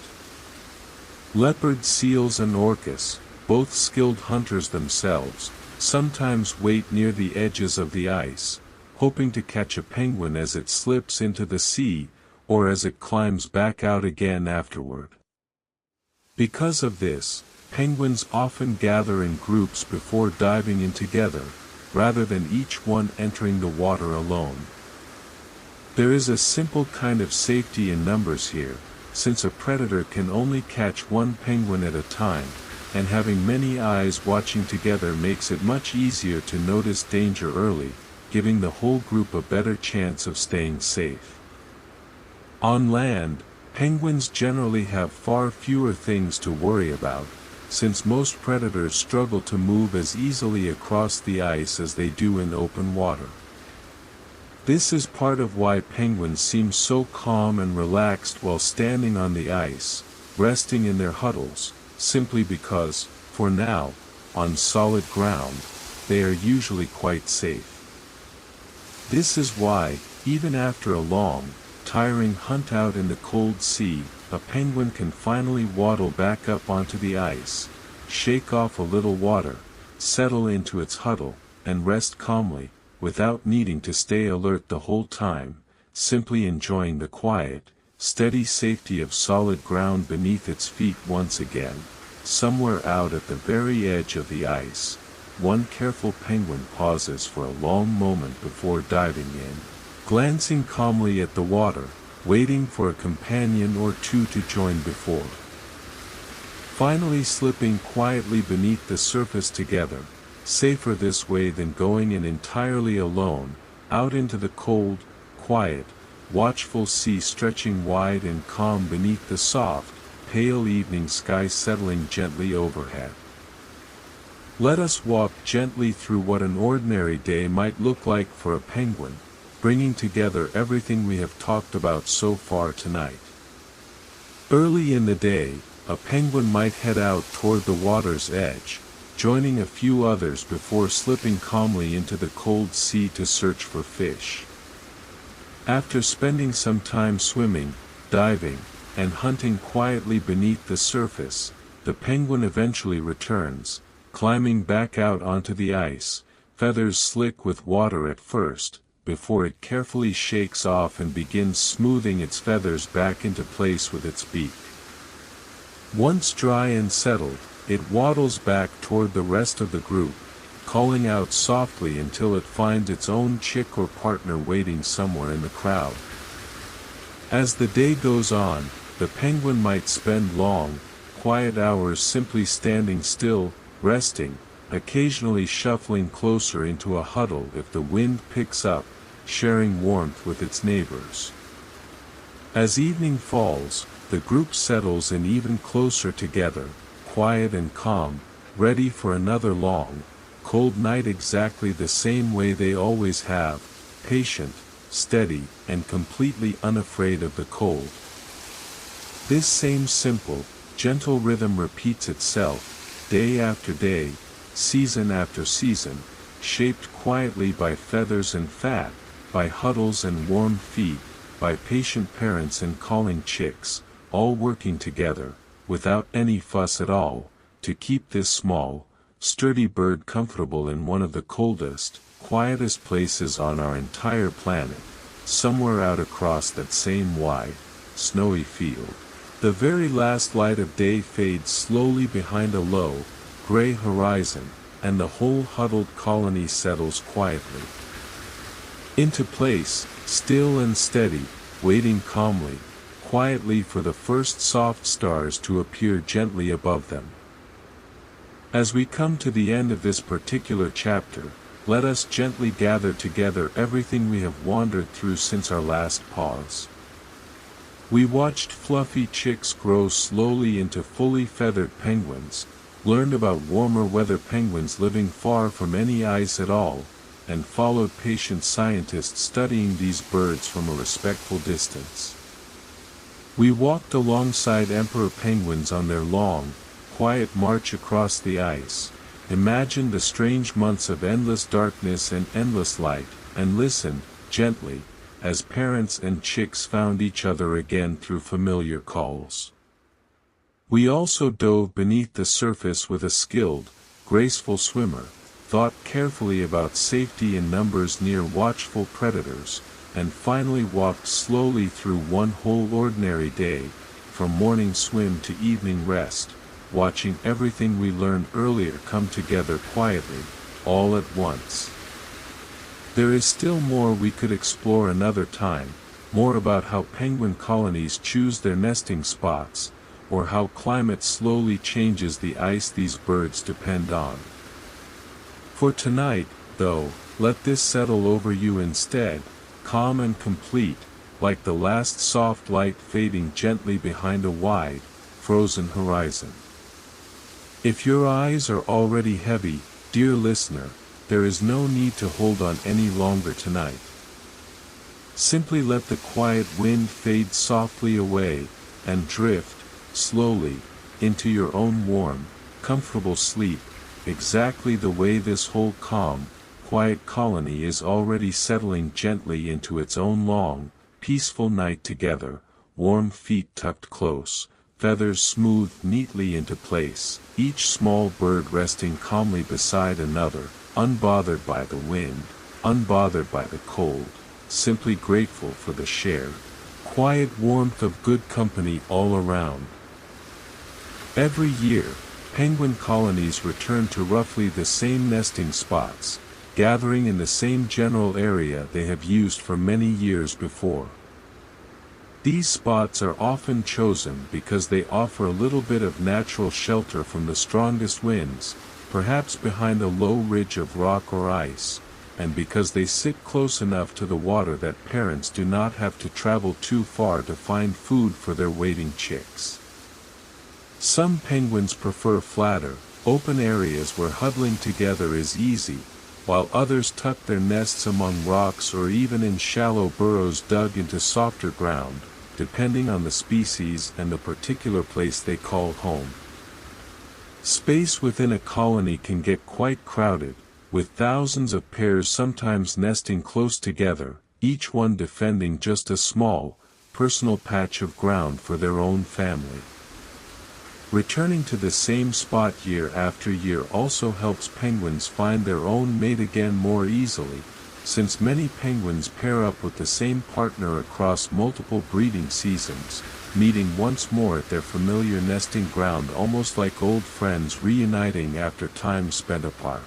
Leopards, seals and orcas, both skilled hunters themselves, sometimes wait near the edges of the ice, hoping to catch a penguin as it slips into the sea, or as it climbs back out again afterward. Because of this, penguins often gather in groups before diving in together, rather than each one entering the water alone. There is a simple kind of safety in numbers here, since a predator can only catch one penguin at a time, and having many eyes watching together makes it much easier to notice danger early, giving the whole group a better chance of staying safe. On land, penguins generally have far fewer things to worry about, since most predators struggle to move as easily across the ice as they do in open water. This is part of why penguins seem so calm and relaxed while standing on the ice, resting in their huddles, simply because, for now, on solid ground, they are usually quite safe. This is why, even after a long, tiring hunt out in the cold sea, a penguin can finally waddle back up onto the ice, shake off a little water, settle into its huddle, and rest calmly, without needing to stay alert the whole time, simply enjoying the quiet, steady safety of solid ground beneath its feet. Once again, somewhere out at the very edge of the ice, one careful penguin pauses for a long moment before diving in, glancing calmly at the water, waiting for a companion or two to join before finally slipping quietly beneath the surface together, safer this way than going in entirely alone, out into the cold, quiet, watchful sea stretching wide and calm beneath the soft, pale evening sky settling gently overhead. Let us walk gently through what an ordinary day might look like for a penguin, bringing together everything we have talked about so far tonight. Early in the day, a penguin might head out toward the water's edge, joining a few others before slipping calmly into the cold sea to search for fish. After spending some time swimming, diving, and hunting quietly beneath the surface, the penguin eventually returns, climbing back out onto the ice, feathers slick with water at first, before it carefully shakes off and begins smoothing its feathers back into place with its beak. Once dry and settled, it waddles back toward the rest of the group, calling out softly until it finds its own chick or partner waiting somewhere in the crowd. As the day goes on, the penguin might spend long, quiet hours simply standing still, resting, occasionally shuffling closer into a huddle if the wind picks up, sharing warmth with its neighbors. As evening falls, the group settles in even closer together, quiet and calm, ready for another long, cold night exactly the same way they always have, patient, steady, and completely unafraid of the cold. This same simple, gentle rhythm repeats itself, day after day, season after season, shaped quietly by feathers and fat, by huddles and warm feet, by patient parents and calling chicks, all working together, without any fuss at all, to keep this small, sturdy bird comfortable in one of the coldest, quietest places on our entire planet, somewhere out across that same wide, snowy field. The very last light of day fades slowly behind a low, gray horizon, and the whole huddled colony settles quietly into place, still and steady, waiting calmly, quietly for the first soft stars to appear gently above them. As we come to the end of this particular chapter, let us gently gather together everything we have wandered through since our last pause. We watched fluffy chicks grow slowly into fully feathered penguins, learned about warmer weather penguins living far from any ice at all, and followed patient scientists studying these birds from a respectful distance. We walked alongside emperor penguins on their long, quiet march across the ice, imagined the strange months of endless darkness and endless light, and listened, gently, as parents and chicks found each other again through familiar calls. We also dove beneath the surface with a skilled, graceful swimmer, thought carefully about safety in numbers near watchful predators, and finally walked slowly through one whole ordinary day, from morning swim to evening rest, watching everything we learned earlier come together quietly, all at once. There is still more we could explore another time, more about how penguin colonies choose their nesting spots, or how climate slowly changes the ice these birds depend on. For tonight, though, let this settle over you instead, calm and complete, like the last soft light fading gently behind a wide, frozen horizon. If your eyes are already heavy, dear listener, there is no need to hold on any longer tonight. Simply let the quiet wind fade softly away, and drift, slowly, into your own warm, comfortable sleep, exactly the way this whole calm, quiet colony is already settling gently into its own long, peaceful night together, warm feet tucked close, feathers smoothed neatly into place, each small bird resting calmly beside another, unbothered by the wind, unbothered by the cold, simply grateful for the shared, quiet warmth of good company all around. Every year, penguin colonies return to roughly the same nesting spots, gathering in the same general area they have used for many years before. These spots are often chosen because they offer a little bit of natural shelter from the strongest winds, perhaps behind a low ridge of rock or ice, and because they sit close enough to the water that parents do not have to travel too far to find food for their waiting chicks. Some penguins prefer flatter, open areas where huddling together is easy, while others tuck their nests among rocks or even in shallow burrows dug into softer ground, depending on the species and the particular place they call home. Space within a colony can get quite crowded, with thousands of pairs sometimes nesting close together, each one defending just a small, personal patch of ground for their own family. Returning to the same spot year after year also helps penguins find their own mate again more easily, since many penguins pair up with the same partner across multiple breeding seasons, meeting once more at their familiar nesting ground almost like old friends reuniting after time spent apart.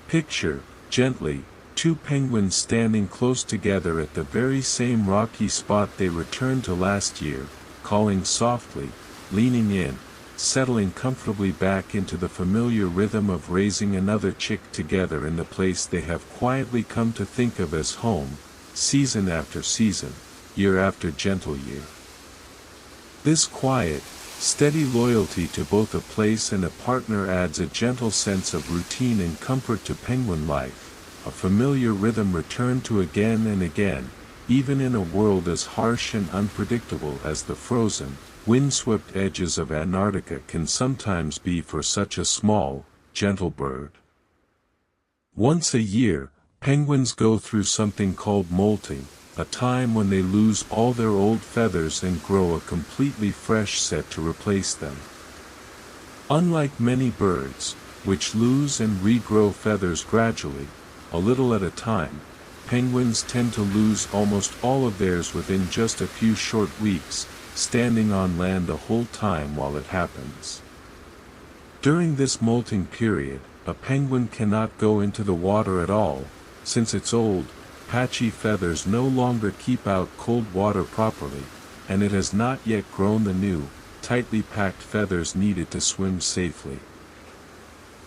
Picture, gently, two penguins standing close together at the very same rocky spot they returned to last year, calling softly, leaning in, settling comfortably back into the familiar rhythm of raising another chick together in the place they have quietly come to think of as home, season after season, year after gentle year. This quiet, steady loyalty to both a place and a partner adds a gentle sense of routine and comfort to penguin life, a familiar rhythm returned to again and again, even in a world as harsh and unpredictable as the frozen, windswept edges of Antarctica can sometimes be for such a small, gentle bird. Once a year, penguins go through something called molting, a time when they lose all their old feathers and grow a completely fresh set to replace them. Unlike many birds, which lose and regrow feathers gradually, a little at a time, penguins tend to lose almost all of theirs within just a few short weeks, standing on land the whole time while it happens. During this molting period, a penguin cannot go into the water at all, since its old, patchy feathers no longer keep out cold water properly, and it has not yet grown the new, tightly packed feathers needed to swim safely.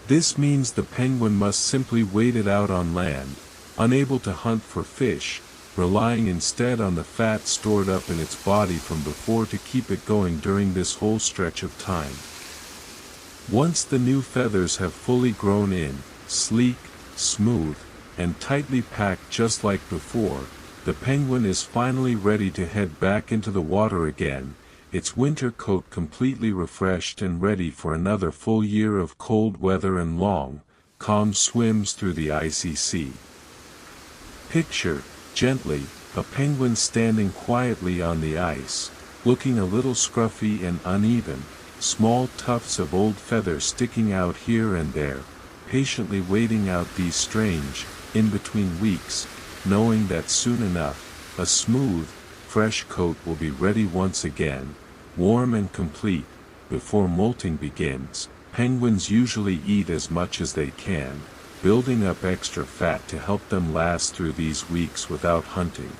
This means the penguin must simply wait it out on land, unable to hunt for fish, relying instead on the fat stored up in its body from before to keep it going during this whole stretch of time. Once the new feathers have fully grown in, sleek, smooth, and tightly packed just like before, the penguin is finally ready to head back into the water again, its winter coat completely refreshed and ready for another full year of cold weather and long, calm swims through the icy sea. Picture, gently, a penguin standing quietly on the ice, looking a little scruffy and uneven, small tufts of old feathers sticking out here and there, patiently waiting out these strange, in-between weeks, knowing that soon enough, a smooth, fresh coat will be ready once again, warm and complete. Before molting begins, penguins usually eat as much as they can, building up extra fat to help them last through these weeks without hunting,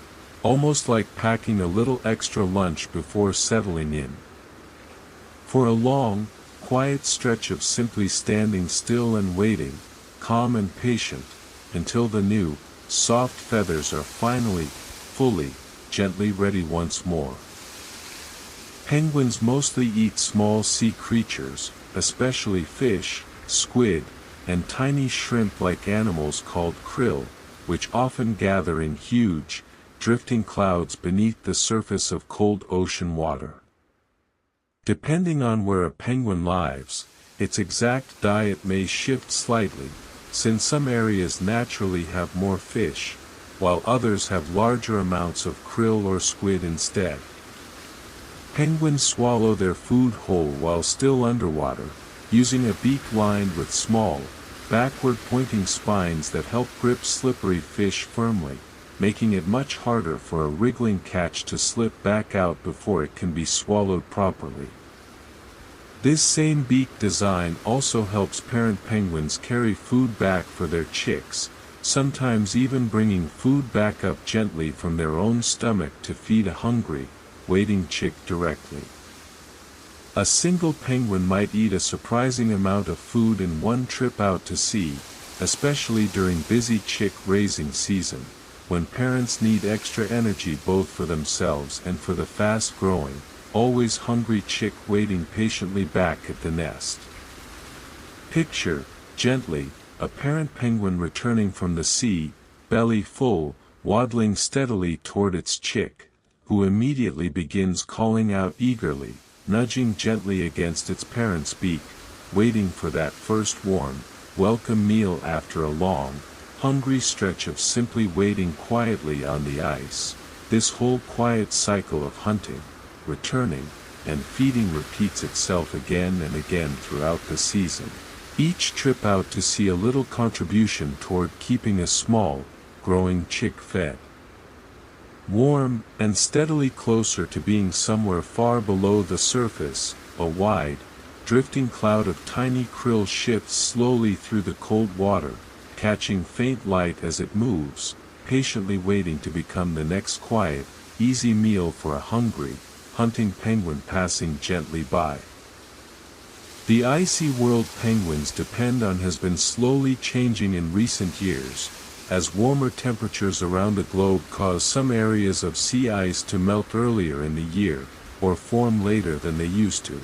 almost like packing a little extra lunch before settling in. For a long, quiet stretch of simply standing still and waiting, calm and patient, until the new, soft feathers are finally, fully, gently ready once more. Penguins mostly eat small sea creatures, especially fish, squid, and tiny shrimp-like animals called krill, which often gather in huge, drifting clouds beneath the surface of cold ocean water. Depending on where a penguin lives, its exact diet may shift slightly, since some areas naturally have more fish, while others have larger amounts of krill or squid instead. Penguins swallow their food whole while still underwater, using a beak lined with small, backward-pointing spines that help grip slippery fish firmly, making it much harder for a wriggling catch to slip back out before it can be swallowed properly. This same beak design also helps parent penguins carry food back for their chicks, sometimes even bringing food back up gently from their own stomach to feed a hungry, waiting chick directly. A single penguin might eat a surprising amount of food in one trip out to sea, especially during busy chick-raising season, when parents need extra energy both for themselves and for the fast-growing, always hungry chick waiting patiently back at the nest. Picture, gently, a parent penguin returning from the sea, belly full, waddling steadily toward its chick, who immediately begins calling out eagerly, nudging gently against its parent's beak, waiting for that first warm, welcome meal after a long, hungry stretch of simply waiting quietly on the ice. This whole quiet cycle of hunting, returning, and feeding repeats itself again and again throughout the season. Each trip out to sea a little contribution toward keeping a small, growing chick fed, warm, and steadily closer to being somewhere far below the surface. A wide, drifting cloud of tiny krill shifts slowly through the cold water, catching faint light as it moves, patiently waiting to become the next quiet, easy meal for a hungry, hunting penguin passing gently by. The icy world penguins depend on has been slowly changing in recent years, as warmer temperatures around the globe cause some areas of sea ice to melt earlier in the year, or form later than they used to.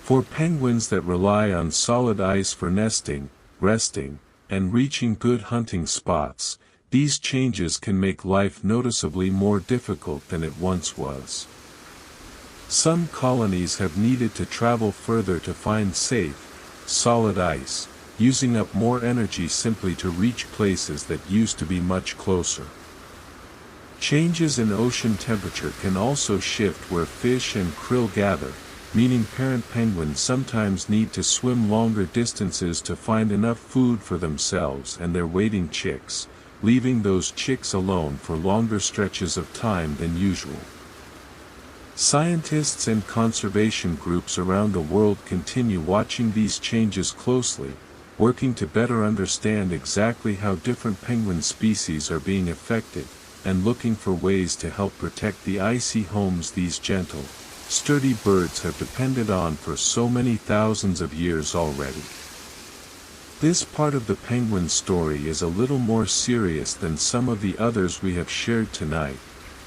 For penguins that rely on solid ice for nesting, resting, and reaching good hunting spots, these changes can make life noticeably more difficult than it once was. Some colonies have needed to travel further to find safe, solid ice, using up more energy simply to reach places that used to be much closer. Changes in ocean temperature can also shift where fish and krill gather, meaning parent penguins sometimes need to swim longer distances to find enough food for themselves and their waiting chicks, leaving those chicks alone for longer stretches of time than usual. Scientists and conservation groups around the world continue watching these changes closely, working to better understand exactly how different penguin species are being affected, and looking for ways to help protect the icy homes these gentle, sturdy birds have depended on for so many thousands of years already. This part of the penguin story is a little more serious than some of the others we have shared tonight,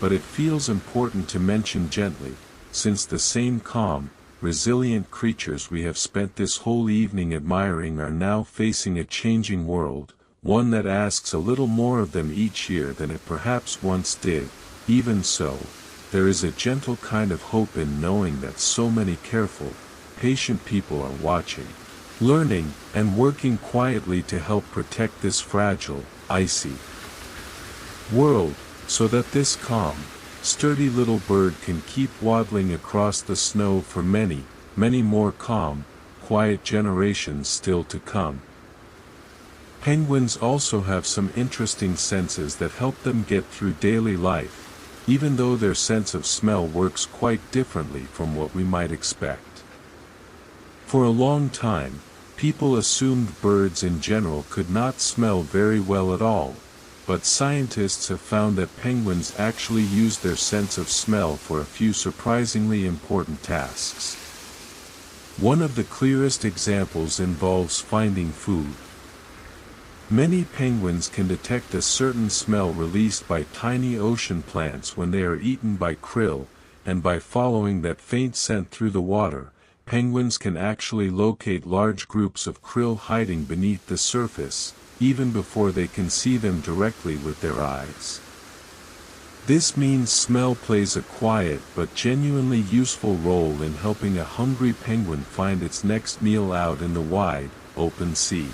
but it feels important to mention gently, since the same calm, resilient creatures we have spent this whole evening admiring are now facing a changing world, one that asks a little more of them each year than it perhaps once did. Even so, there is a gentle kind of hope in knowing that so many careful, patient people are watching, learning, and working quietly to help protect this fragile, icy world, so that this calm, sturdy little bird can keep waddling across the snow for many, many more calm, quiet generations still to come. Penguins also have some interesting senses that help them get through daily life, even though their sense of smell works quite differently from what we might expect. For a long time, people assumed birds in general could not smell very well at all, but scientists have found that penguins actually use their sense of smell for a few surprisingly important tasks. One of the clearest examples involves finding food. Many penguins can detect a certain smell released by tiny ocean plants when they are eaten by krill, and by following that faint scent through the water, penguins can actually locate large groups of krill hiding beneath the surface, even before they can see them directly with their eyes. This means smell plays a quiet but genuinely useful role in helping a hungry penguin find its next meal out in the wide, open sea.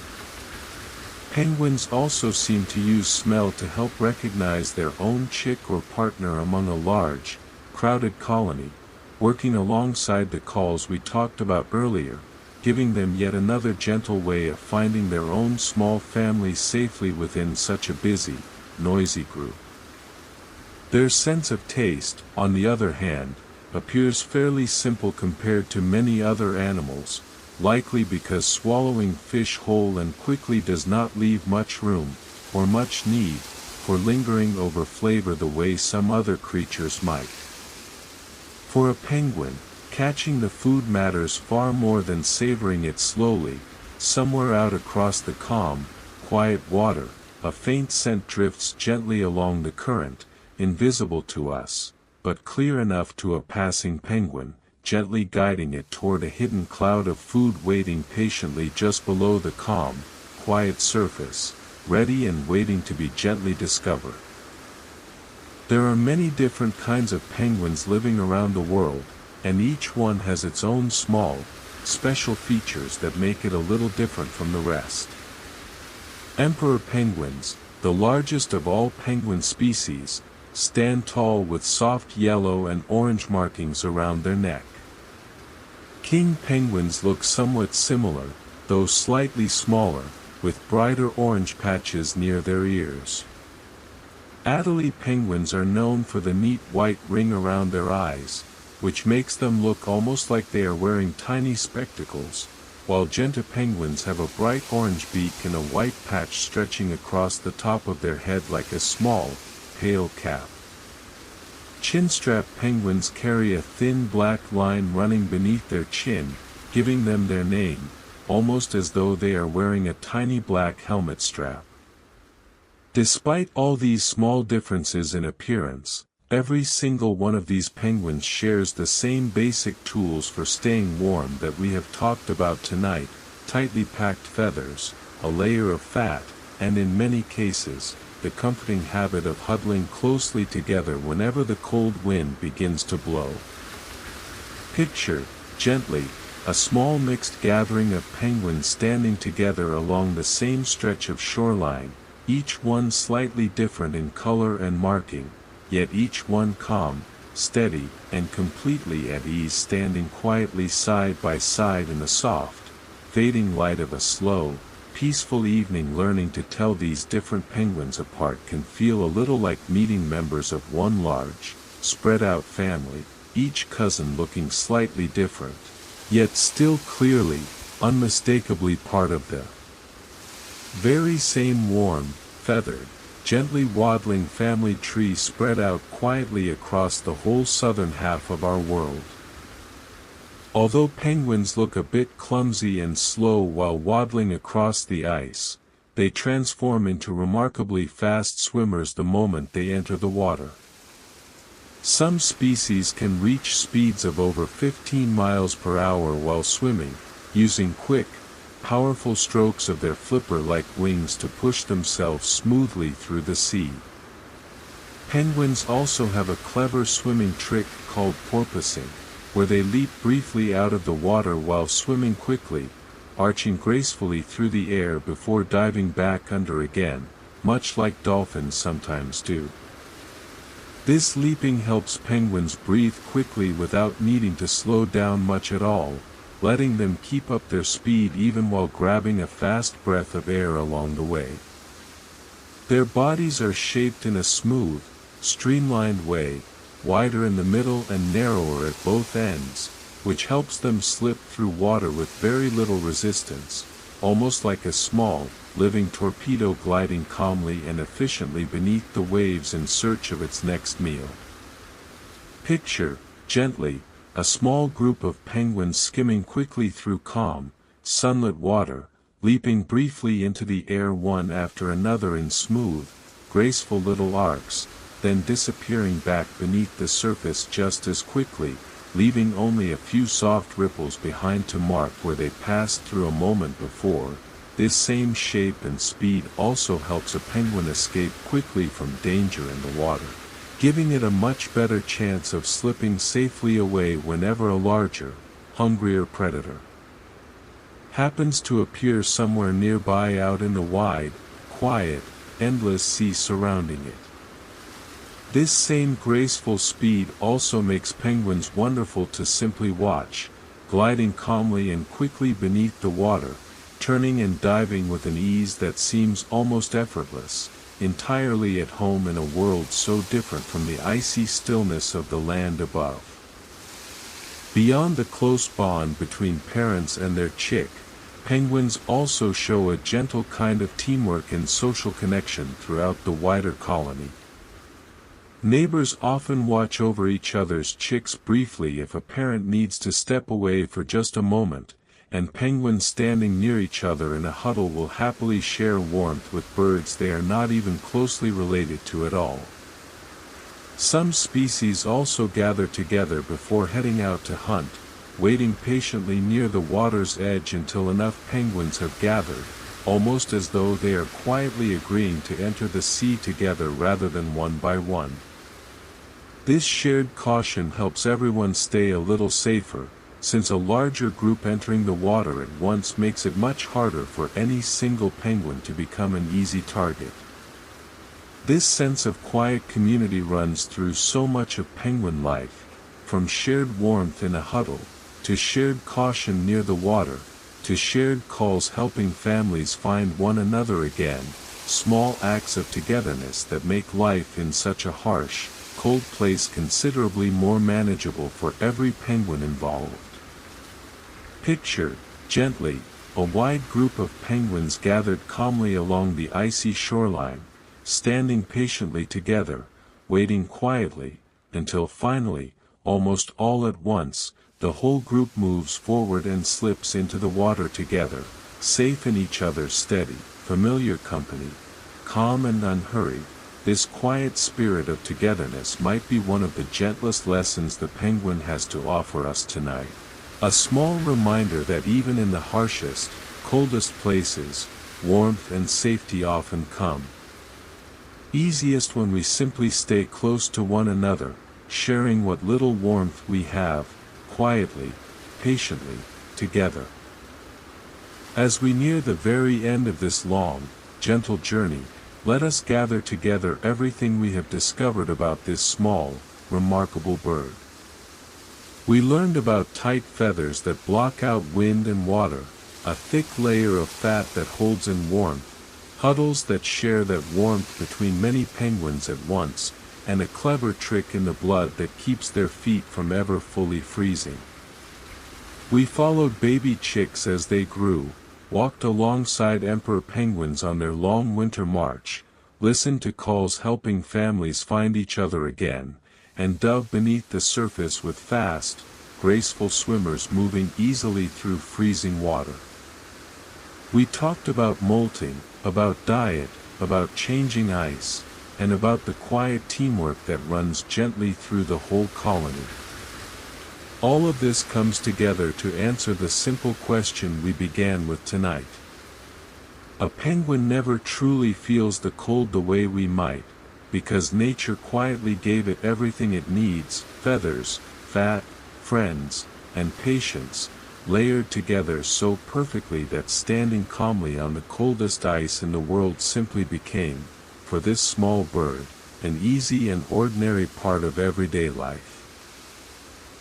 Penguins also seem to use smell to help recognize their own chick or partner among a large, crowded colony, working alongside the calls we talked about earlier, giving them yet another gentle way of finding their own small family safely within such a busy, noisy group. Their sense of taste, on the other hand, appears fairly simple compared to many other animals, likely because swallowing fish whole and quickly does not leave much room, or much need, for lingering over flavor the way some other creatures might. For a penguin, catching the food matters far more than savoring it slowly. Somewhere out across the calm, quiet water, a faint scent drifts gently along the current, invisible to us, but clear enough to a passing penguin, gently guiding it toward a hidden cloud of food waiting patiently just below the calm, quiet surface, ready and waiting to be gently discovered. There are many different kinds of penguins living around the world, and each one has its own small, special features that make it a little different from the rest. Emperor penguins, the largest of all penguin species, stand tall with soft yellow and orange markings around their neck. King penguins look somewhat similar, though slightly smaller, with brighter orange patches near their ears. Adelie penguins are known for the neat white ring around their eyes, which makes them look almost like they are wearing tiny spectacles, while Genta penguins have a bright orange beak and a white patch stretching across the top of their head like a small, pale cap. Chinstrap penguins carry a thin black line running beneath their chin, giving them their name, almost as though they are wearing a tiny black helmet strap. Despite all these small differences in appearance, every single one of these penguins shares the same basic tools for staying warm that we have talked about tonight: tightly packed feathers, a layer of fat, and in many cases, the comforting habit of huddling closely together whenever the cold wind begins to blow. Picture, gently, a small mixed gathering of penguins standing together along the same stretch of shoreline, each one slightly different in color and marking, yet each one calm, steady, and completely at ease, standing quietly side by side in the soft, fading light of a slow, peaceful evening. Learning to tell these different penguins apart can feel a little like meeting members of one large, spread-out family, each cousin looking slightly different, yet still clearly, unmistakably part of the very same warm, feathered, gently waddling family tree spread out quietly across the whole southern half of our world. Although penguins look a bit clumsy and slow while waddling across the ice, they transform into remarkably fast swimmers the moment they enter the water. Some species can reach speeds of over 15 miles per hour while swimming, using quick, powerful strokes of their flipper-like wings to push themselves smoothly through the sea. Penguins also have a clever swimming trick called porpoising, where they leap briefly out of the water while swimming quickly, arching gracefully through the air before diving back under again, much like dolphins sometimes do. This leaping helps penguins breathe quickly without needing to slow down much at all, letting them keep up their speed even while grabbing a fast breath of air along the way. Their bodies are shaped in a smooth, streamlined way, wider in the middle and narrower at both ends, which helps them slip through water with very little resistance, almost like a small, living torpedo gliding calmly and efficiently beneath the waves in search of its next meal. Picture, gently, a small group of penguins skimming quickly through calm, sunlit water, leaping briefly into the air one after another in smooth, graceful little arcs, then disappearing back beneath the surface just as quickly, leaving only a few soft ripples behind to mark where they passed through a moment before. This same shape and speed also helps a penguin escape quickly from danger in the water, giving it a much better chance of slipping safely away whenever a larger, hungrier predator happens to appear somewhere nearby out in the wide, quiet, endless sea surrounding it. This same graceful speed also makes penguins wonderful to simply watch, gliding calmly and quickly beneath the water, turning and diving with an ease that seems almost effortless, entirely at home in a world so different from the icy stillness of the land above. Beyond the close bond between parents and their chick, penguins also show a gentle kind of teamwork and social connection throughout the wider colony. Neighbors often watch over each other's chicks briefly if a parent needs to step away for just a moment, and penguins standing near each other in a huddle will happily share warmth with birds they are not even closely related to at all. Some species also gather together before heading out to hunt, waiting patiently near the water's edge until enough penguins have gathered, almost as though they are quietly agreeing to enter the sea together rather than one by one. This shared caution helps everyone stay a little safer, since a larger group entering the water at once makes it much harder for any single penguin to become an easy target. This sense of quiet community runs through so much of penguin life, from shared warmth in a huddle, to shared caution near the water, to shared calls helping families find one another again, small acts of togetherness that make life in such a harsh, cold place considerably more manageable for every penguin involved. Picture, gently, a wide group of penguins gathered calmly along the icy shoreline, standing patiently together, waiting quietly, until finally, almost all at once, the whole group moves forward and slips into the water together, safe in each other's steady, familiar company, calm and unhurried. This quiet spirit of togetherness might be one of the gentlest lessons the penguin has to offer us tonight. A small reminder that even in the harshest, coldest places, warmth and safety often come easiest when we simply stay close to one another, sharing what little warmth we have, quietly, patiently, together. As we near the very end of this long, gentle journey, let us gather together everything we have discovered about this small, remarkable bird. We learned about tight feathers that block out wind and water, a thick layer of fat that holds in warmth, huddles that share that warmth between many penguins at once, and a clever trick in the blood that keeps their feet from ever fully freezing. We followed baby chicks as they grew, walked alongside emperor penguins on their long winter march, listened to calls helping families find each other again, and dove beneath the surface with fast, graceful swimmers moving easily through freezing water. We talked about molting, about diet, about changing ice, and about the quiet teamwork that runs gently through the whole colony. All of this comes together to answer the simple question we began with tonight. A penguin never truly feels the cold the way we might, because nature quietly gave it everything it needs: feathers, fat, friends, and patience, layered together so perfectly that standing calmly on the coldest ice in the world simply became, for this small bird, an easy and ordinary part of everyday life.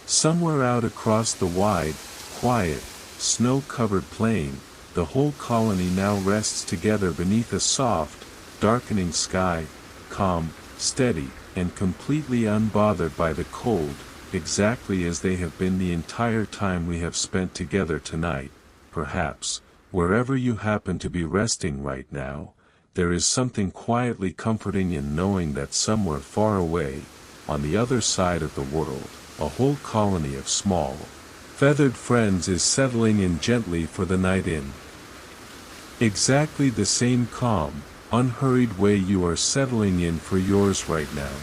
Somewhere out across the wide, quiet, snow-covered plain, the whole colony now rests together beneath a soft, darkening sky, calm, steady, and completely unbothered by the cold, exactly as they have been the entire time we have spent together tonight. Perhaps, wherever you happen to be resting right now, there is something quietly comforting in knowing that somewhere far away, on the other side of the world, a whole colony of small, feathered friends is settling in gently for the night in exactly the same calm, unhurried way you are settling in for yours right now.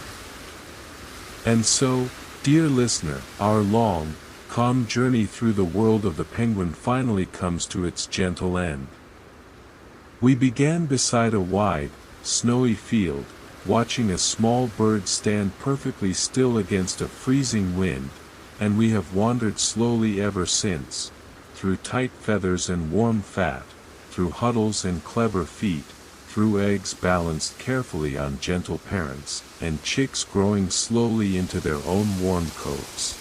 And so, dear listener, our long, calm journey through the world of the penguin finally comes to its gentle end. We began beside a wide, snowy field, watching a small bird stand perfectly still against a freezing wind, and we have wandered slowly ever since, through tight feathers and warm fat, through huddles and clever feet, through eggs balanced carefully on gentle parents, and chicks growing slowly into their own warm coats.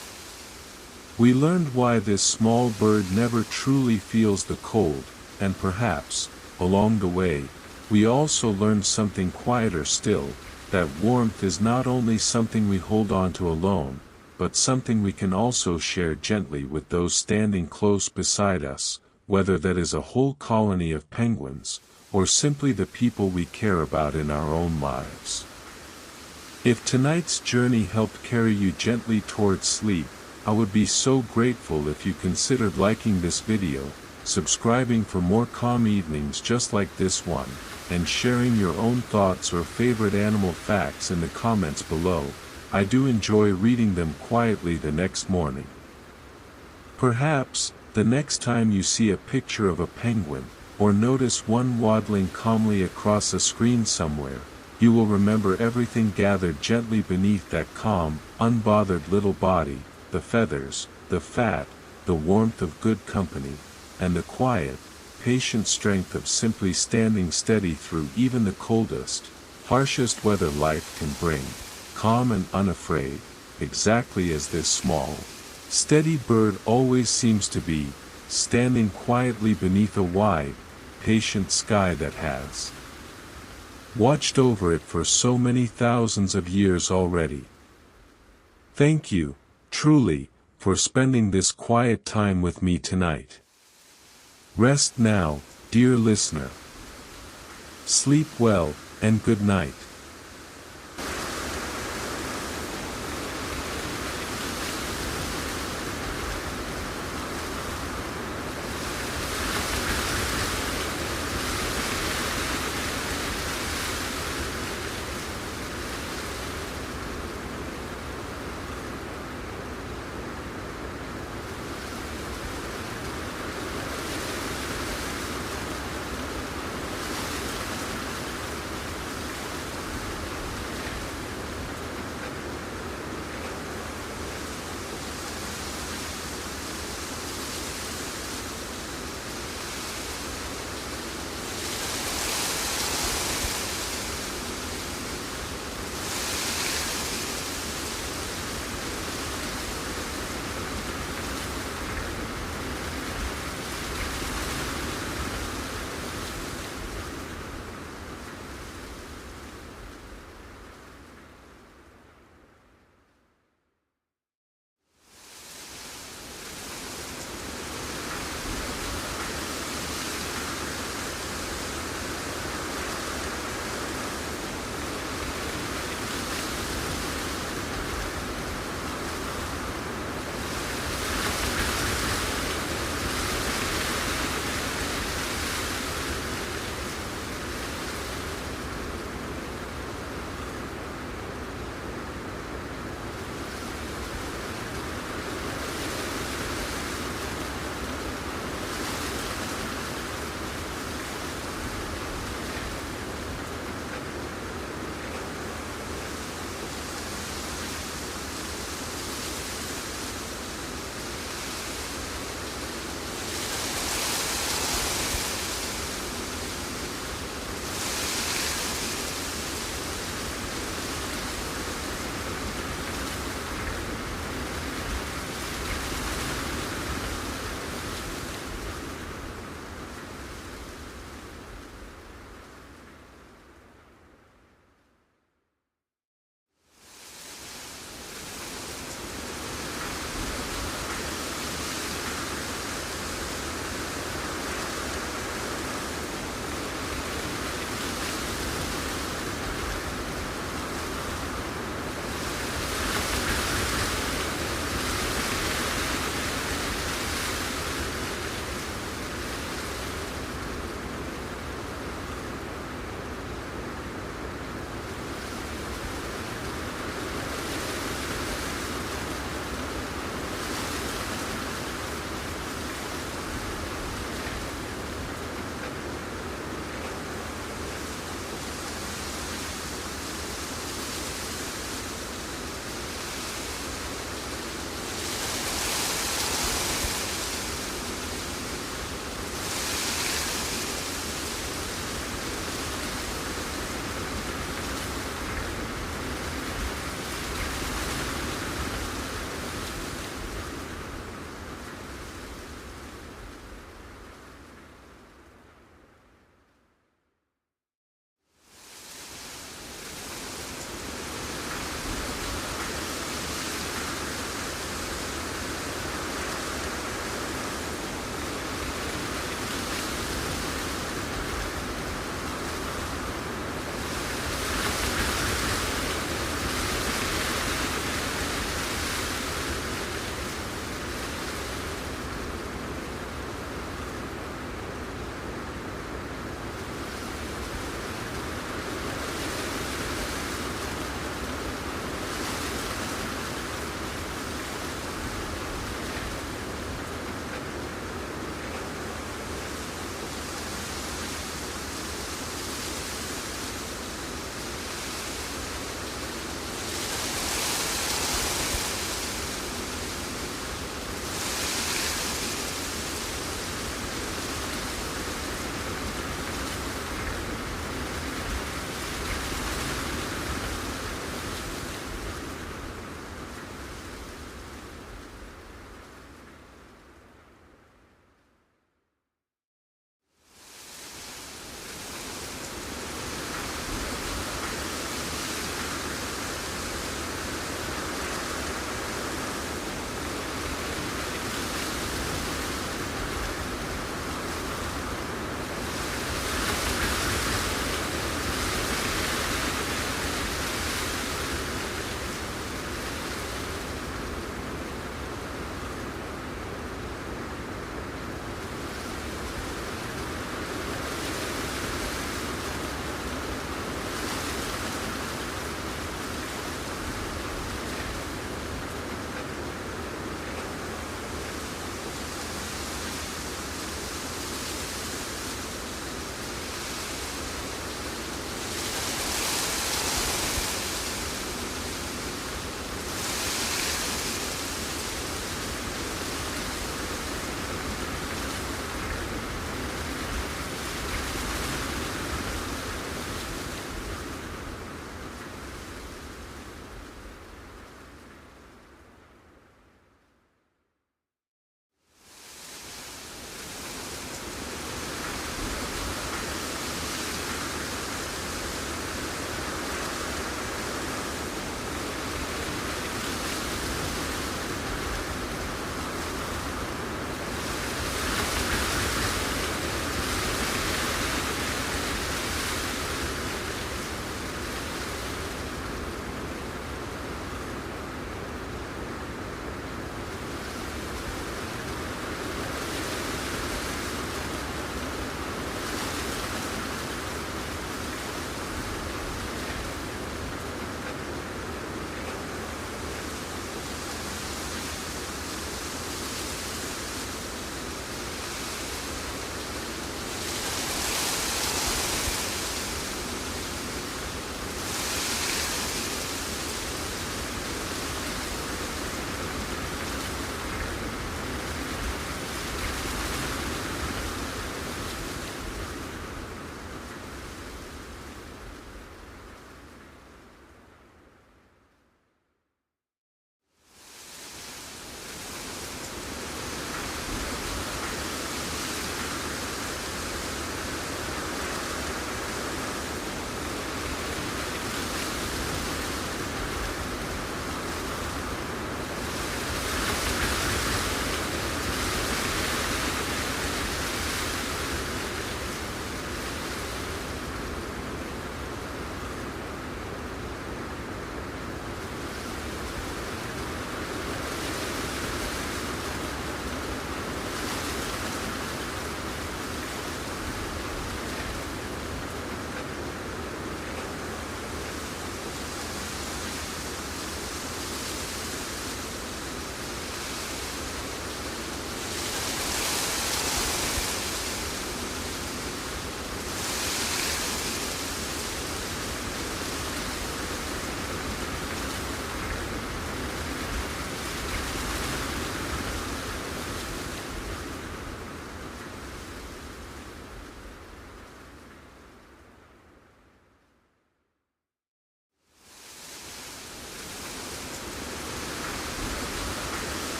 We learned why this small bird never truly feels the cold, and perhaps, along the way, we also learned something quieter still, that warmth is not only something we hold on to alone, but something we can also share gently with those standing close beside us, whether that is a whole colony of penguins, or simply the people we care about in our own lives. If tonight's journey helped carry you gently towards sleep, I would be so grateful if you considered liking this video, subscribing for more calm evenings just like this one, and sharing your own thoughts or favorite animal facts in the comments below. I do enjoy reading them quietly the next morning. Perhaps, the next time you see a picture of a penguin, or notice one waddling calmly across a screen somewhere, you will remember everything gathered gently beneath that calm, unbothered little body, the feathers, the fat, the warmth of good company, and the quiet, patient strength of simply standing steady through even the coldest, harshest weather life can bring, calm and unafraid, exactly as this small, steady bird always seems to be, standing quietly beneath a wide, patient sky that has watched over it for so many thousands of years already. Thank you, truly, for spending this quiet time with me tonight. Rest now, dear listener. Sleep well, and good night.